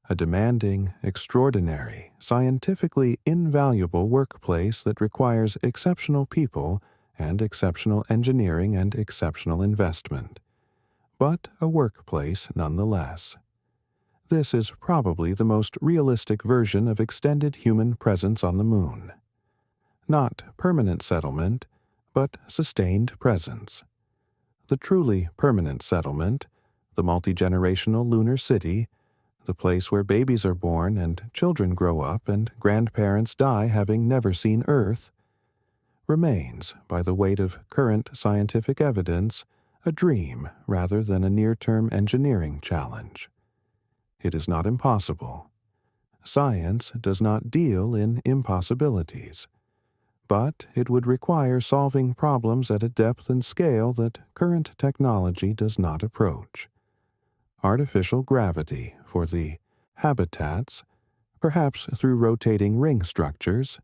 a demanding, extraordinary, scientifically invaluable workplace that requires exceptional people and exceptional engineering and exceptional investment, but a workplace nonetheless. This is probably the most realistic version of extended human presence on the Moon. Not permanent settlement, but sustained presence. The truly permanent settlement, the multi-generational lunar city, the place where babies are born and children grow up and grandparents die having never seen Earth, remains, by the weight of current scientific evidence, a dream rather than a near-term engineering challenge. It is not impossible. Science does not deal in impossibilities, but it would require solving problems at a depth and scale that current technology does not approach. Artificial gravity for the habitats, perhaps through rotating ring structures,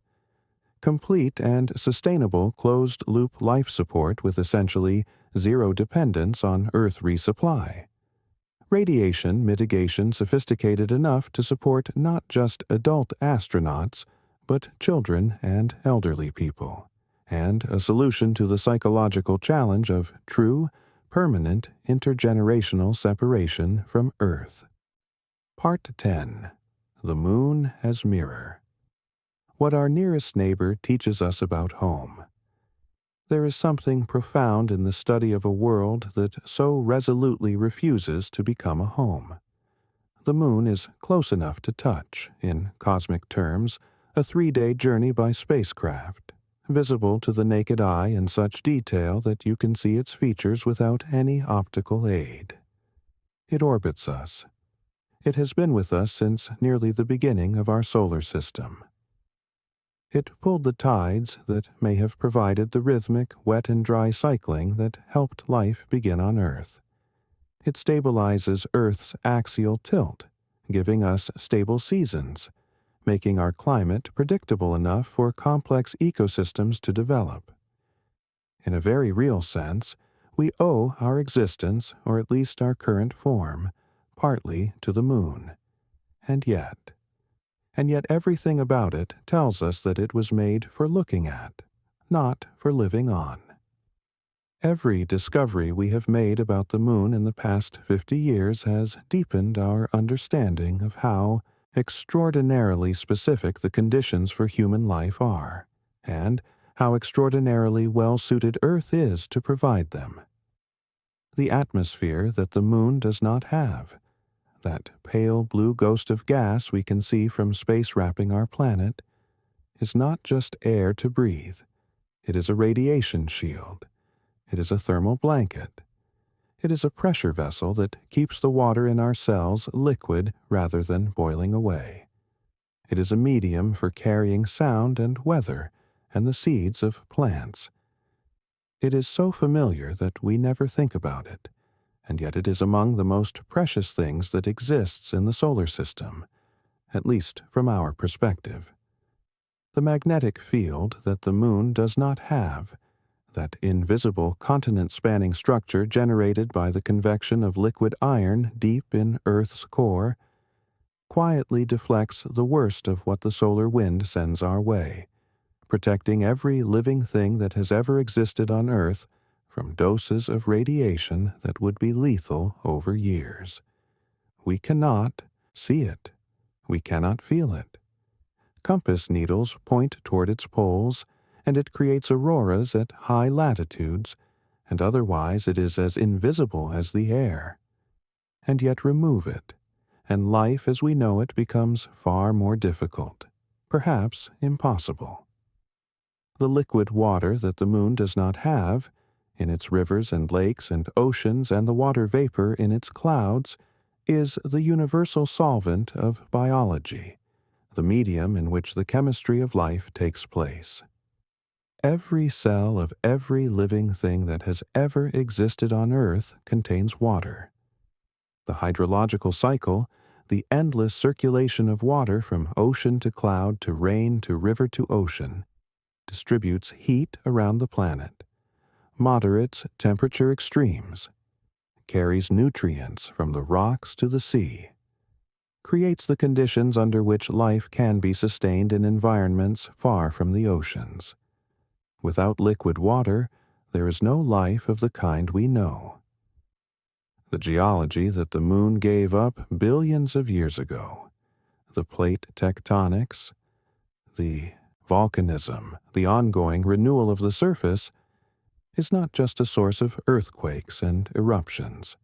complete and sustainable closed-loop life support with essentially zero dependence on Earth resupply. Radiation mitigation sophisticated enough to support not just adult astronauts, but children and elderly people, and a solution to the psychological challenge of true, permanent, intergenerational separation from Earth. Part 10. The Moon as Mirror. What our nearest neighbor teaches us about home. There is something profound in the study of a world that so resolutely refuses to become a home. The Moon is close enough to touch, in cosmic terms, a 3-day journey by spacecraft, visible to the naked eye in such detail that you can see its features without any optical aid. It orbits us. It has been with us since nearly the beginning of our solar system. It pulled the tides that may have provided the rhythmic wet and dry cycling that helped life begin on Earth. It stabilizes Earth's axial tilt, giving us stable seasons, making our climate predictable enough for complex ecosystems to develop. In a very real sense, we owe our existence, or at least our current form, partly to the Moon. And yet everything about it tells us that it was made for looking at, not for living on. Every discovery we have made about the Moon in the past 50 years has deepened our understanding of how extraordinarily specific the conditions for human life are, and how extraordinarily well-suited Earth is to provide them. The atmosphere that the Moon does not have, that pale blue ghost of gas we can see from space wrapping our planet, is not just air to breathe. It is a radiation shield. It is a thermal blanket. It is a pressure vessel that keeps the water in our cells liquid rather than boiling away. It is a medium for carrying sound and weather and the seeds of plants. It is so familiar that we never think about it, and yet it is among the most precious things that exists in the solar system, at least from our perspective. The magnetic field that the moon does not have, that invisible continent-spanning structure generated by the convection of liquid iron deep in Earth's core, quietly deflects the worst of what the solar wind sends our way, protecting every living thing that has ever existed on Earth from doses of radiation that would be lethal over years. We cannot see it. We cannot feel it. Compass needles point toward its poles, and it creates auroras at high latitudes, and otherwise it is as invisible as the air. And yet remove it, and life as we know it becomes far more difficult, perhaps impossible. The liquid water that the moon does not have, in its rivers and lakes and oceans and the water vapor in its clouds, is the universal solvent of biology, the medium in which the chemistry of life takes place. Every cell of every living thing that has ever existed on Earth contains water. The hydrological cycle, the endless circulation of water from ocean to cloud to rain to river to ocean, distributes heat around the planet, moderates temperature extremes, carries nutrients from the rocks to the sea, creates the conditions under which life can be sustained in environments far from the oceans. Without liquid water, there is no life of the kind we know. The geology that the moon gave up billions of years ago, the plate tectonics, the volcanism, the ongoing renewal of the surface, is not just a source of earthquakes and eruptions.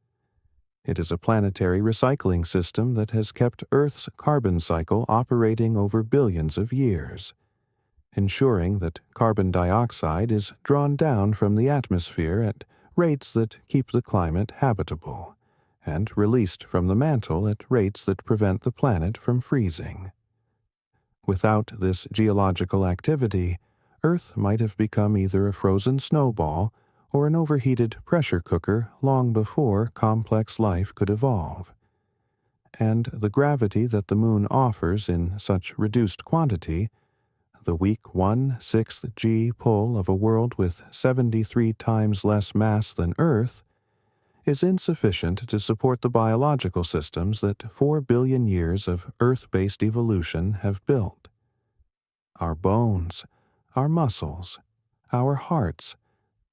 It is a planetary recycling system that has kept Earth's carbon cycle operating over billions of years, ensuring that carbon dioxide is drawn down from the atmosphere at rates that keep the climate habitable, and released from the mantle at rates that prevent the planet from freezing. Without this geological activity, Earth might have become either a frozen snowball or an overheated pressure cooker long before complex life could evolve. And the gravity that the moon offers in such reduced quantity, the weak 1/6 g pull of a world with 73 times less mass than Earth, is insufficient to support the biological systems that 4 billion years of Earth-based evolution have built. Our bones, our muscles, our hearts,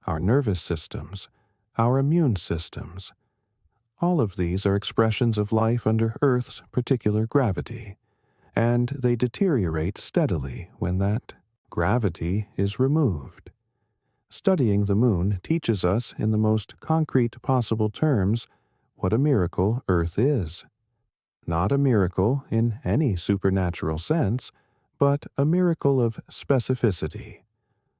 our nervous systems, our immune systems, all of these are expressions of life under Earth's particular gravity, and they deteriorate steadily when that gravity is removed. Studying the moon teaches us in the most concrete possible terms what a miracle Earth is. Not a miracle in any supernatural sense, but a miracle of specificity,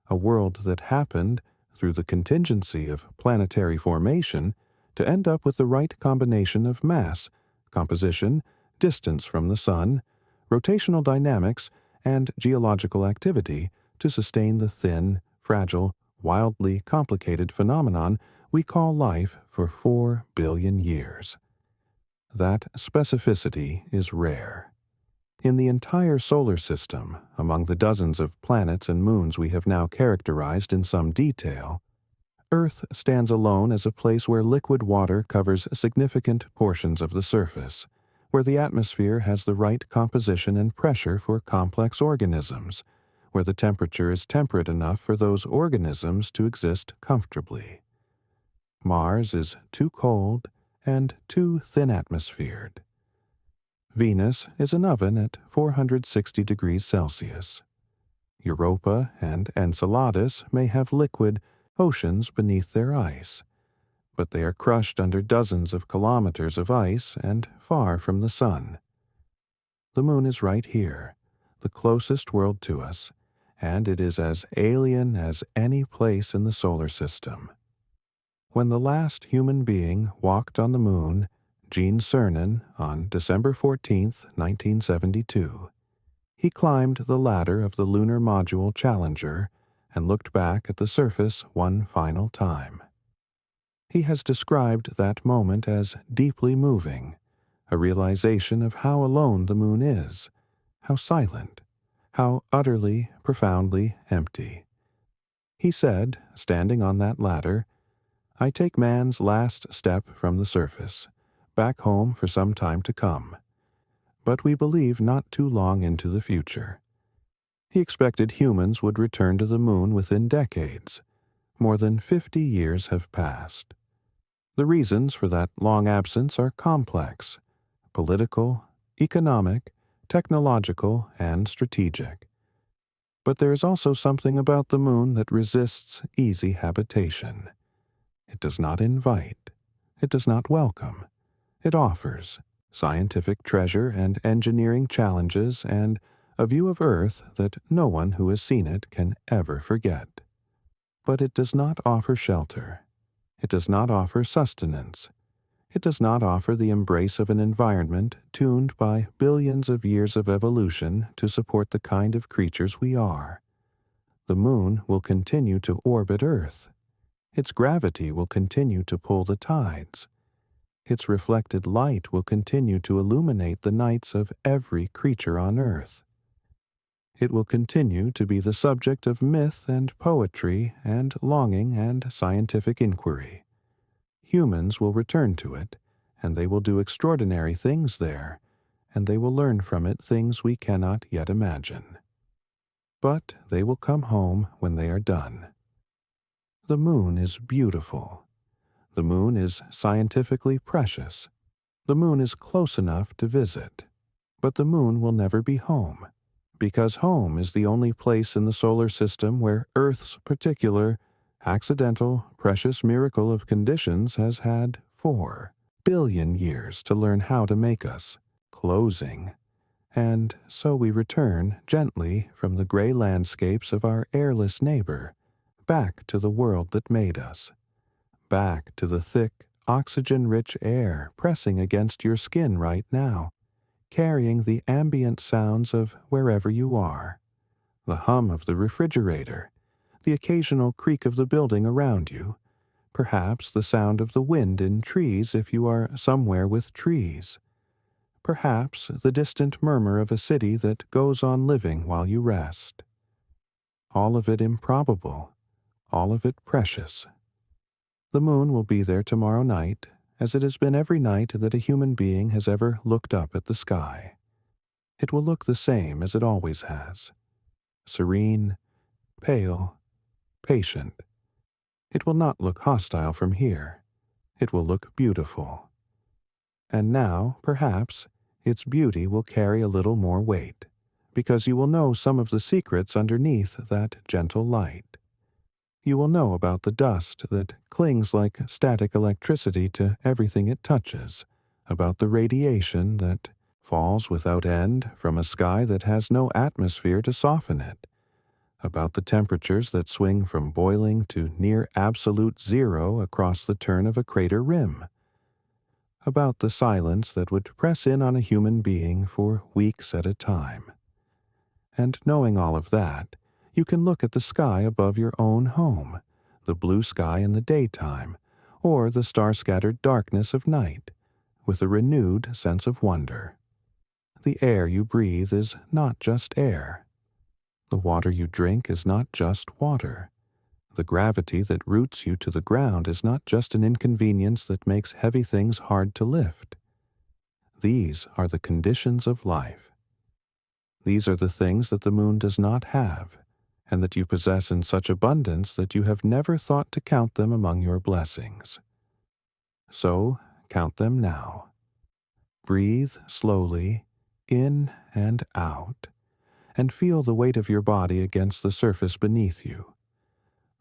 a world that happened through the contingency of planetary formation to end up with the right combination of mass, composition, distance from the sun, rotational dynamics, and geological activity to sustain the thin, fragile, wildly complicated phenomenon we call life for 4 billion years. That specificity is rare. In the entire solar system, among the dozens of planets and moons we have now characterized in some detail, Earth stands alone as a place where liquid water covers significant portions of the surface, where the atmosphere has the right composition and pressure for complex organisms, where the temperature is temperate enough for those organisms to exist comfortably. Mars is too cold and too thin atmosphered. Venus is an oven at 460 degrees Celsius. Europa and Enceladus may have liquid oceans beneath their ice, but they are crushed under dozens of kilometers of ice and far from the sun. The moon is right here, the closest world to us, and it is as alien as any place in the solar system. When the last human being walked on the moon, Gene Cernan, on December 14, 1972, he climbed the ladder of the lunar module Challenger and looked back at the surface one final time. He has described that moment as deeply moving, a realization of how alone the moon is, how silent, how utterly, profoundly empty. He said, standing on that ladder, "I take man's last step from the surface, back home for some time to come, but we believe not too long into the future." He expected humans would return to the moon within decades. More than 50 years have passed. The reasons for that long absence are complex: political, economic, technological, and strategic. But there is also something about the moon that resists easy habitation. It does not invite. It does not welcome. It offers scientific treasure and engineering challenges and a view of Earth that no one who has seen it can ever forget. But it does not offer shelter. It does not offer sustenance. It does not offer the embrace of an environment tuned by billions of years of evolution to support the kind of creatures we are. The moon will continue to orbit Earth. Its gravity will continue to pull the tides. Its reflected light will continue to illuminate the nights of every creature on Earth. It will continue to be the subject of myth and poetry and longing and scientific inquiry. Humans will return to it, and they will do extraordinary things there, and they will learn from it things we cannot yet imagine. But they will come home when they are done. The moon is beautiful. The moon is scientifically precious. The moon is close enough to visit. But the moon will never be home, because home is the only place in the solar system where Earth's particular, accidental, precious miracle of conditions has had 4 billion years to learn how to make us, closing. And so we return gently from the gray landscapes of our airless neighbor, back to the world that made us, back to the thick, oxygen-rich air pressing against your skin right now, carrying the ambient sounds of wherever you are, the hum of the refrigerator, the occasional creak of the building around you, perhaps the sound of the wind in trees if you are somewhere with trees, perhaps the distant murmur of a city that goes on living while you rest. All of it improbable, all of it precious. The moon will be there tomorrow night, as it has been every night that a human being has ever looked up at the sky. It will look the same as it always has: serene, pale, patient. It will not look hostile from here. It will look beautiful. And now, perhaps, its beauty will carry a little more weight, because you will know some of the secrets underneath that gentle light. You will know about the dust that clings like static electricity to everything it touches, about the radiation that falls without end from a sky that has no atmosphere to soften it, about the temperatures that swing from boiling to near absolute zero across the turn of a crater rim, about the silence that would press in on a human being for weeks at a time. And knowing all of that, you can look at the sky above your own home, the blue sky in the daytime, or the star-scattered darkness of night, with a renewed sense of wonder. The air you breathe is not just air. The water you drink is not just water. The gravity that roots you to the ground is not just an inconvenience that makes heavy things hard to lift. These are the conditions of life. These are the things that the moon does not have, and that you possess in such abundance that you have never thought to count them among your blessings. So, count them now. Breathe slowly, in and out, and feel the weight of your body against the surface beneath you.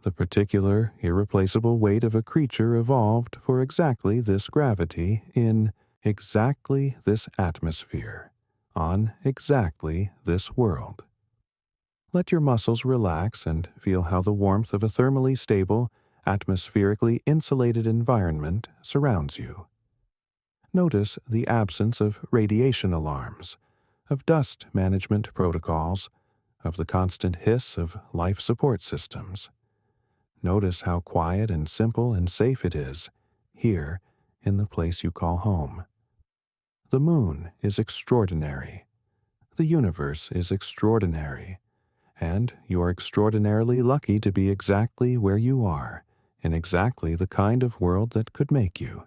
The particular, irreplaceable weight of a creature evolved for exactly this gravity in exactly this atmosphere, on exactly this world. Let your muscles relax and feel how the warmth of a thermally stable, atmospherically insulated environment surrounds you. Notice the absence of radiation alarms, of dust management protocols, of the constant hiss of life support systems. Notice how quiet and simple and safe it is, here in the place you call home. The moon is extraordinary. The universe is extraordinary. And you are extraordinarily lucky to be exactly where you are, in exactly the kind of world that could make you.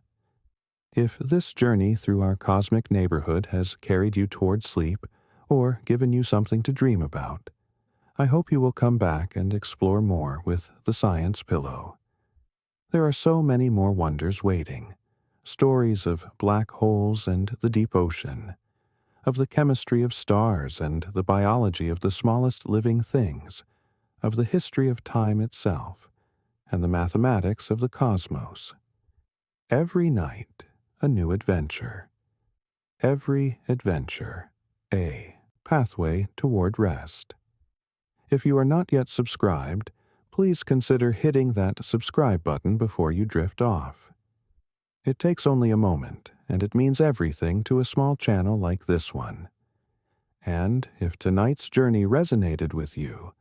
If this journey through our cosmic neighborhood has carried you toward sleep, or given you something to dream about, I hope you will come back and explore more with the Science Pillow. There are so many more wonders waiting. Stories of black holes and the deep ocean, of the chemistry of stars and the biology of the smallest living things, of the history of time itself, and the mathematics of the cosmos. Every night, a new adventure. Every adventure, a pathway toward rest. If you are not yet subscribed, please consider hitting that subscribe button before you drift off. It takes only a moment, and it means everything to a small channel like this one. And if tonight's journey resonated with you,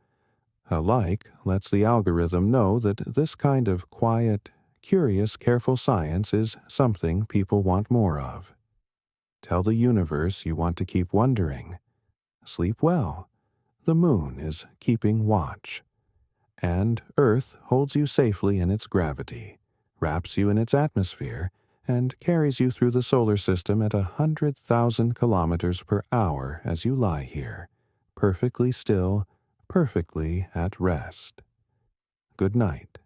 a like lets the algorithm know that this kind of quiet, curious, careful science is something people want more of. Tell the universe you want to keep wondering. Sleep well. The moon is keeping watch. And Earth holds you safely in its gravity, wraps you in its atmosphere, and carries you through the solar system at 100,000 kilometers per hour as you lie here, perfectly still, perfectly at rest. Good night.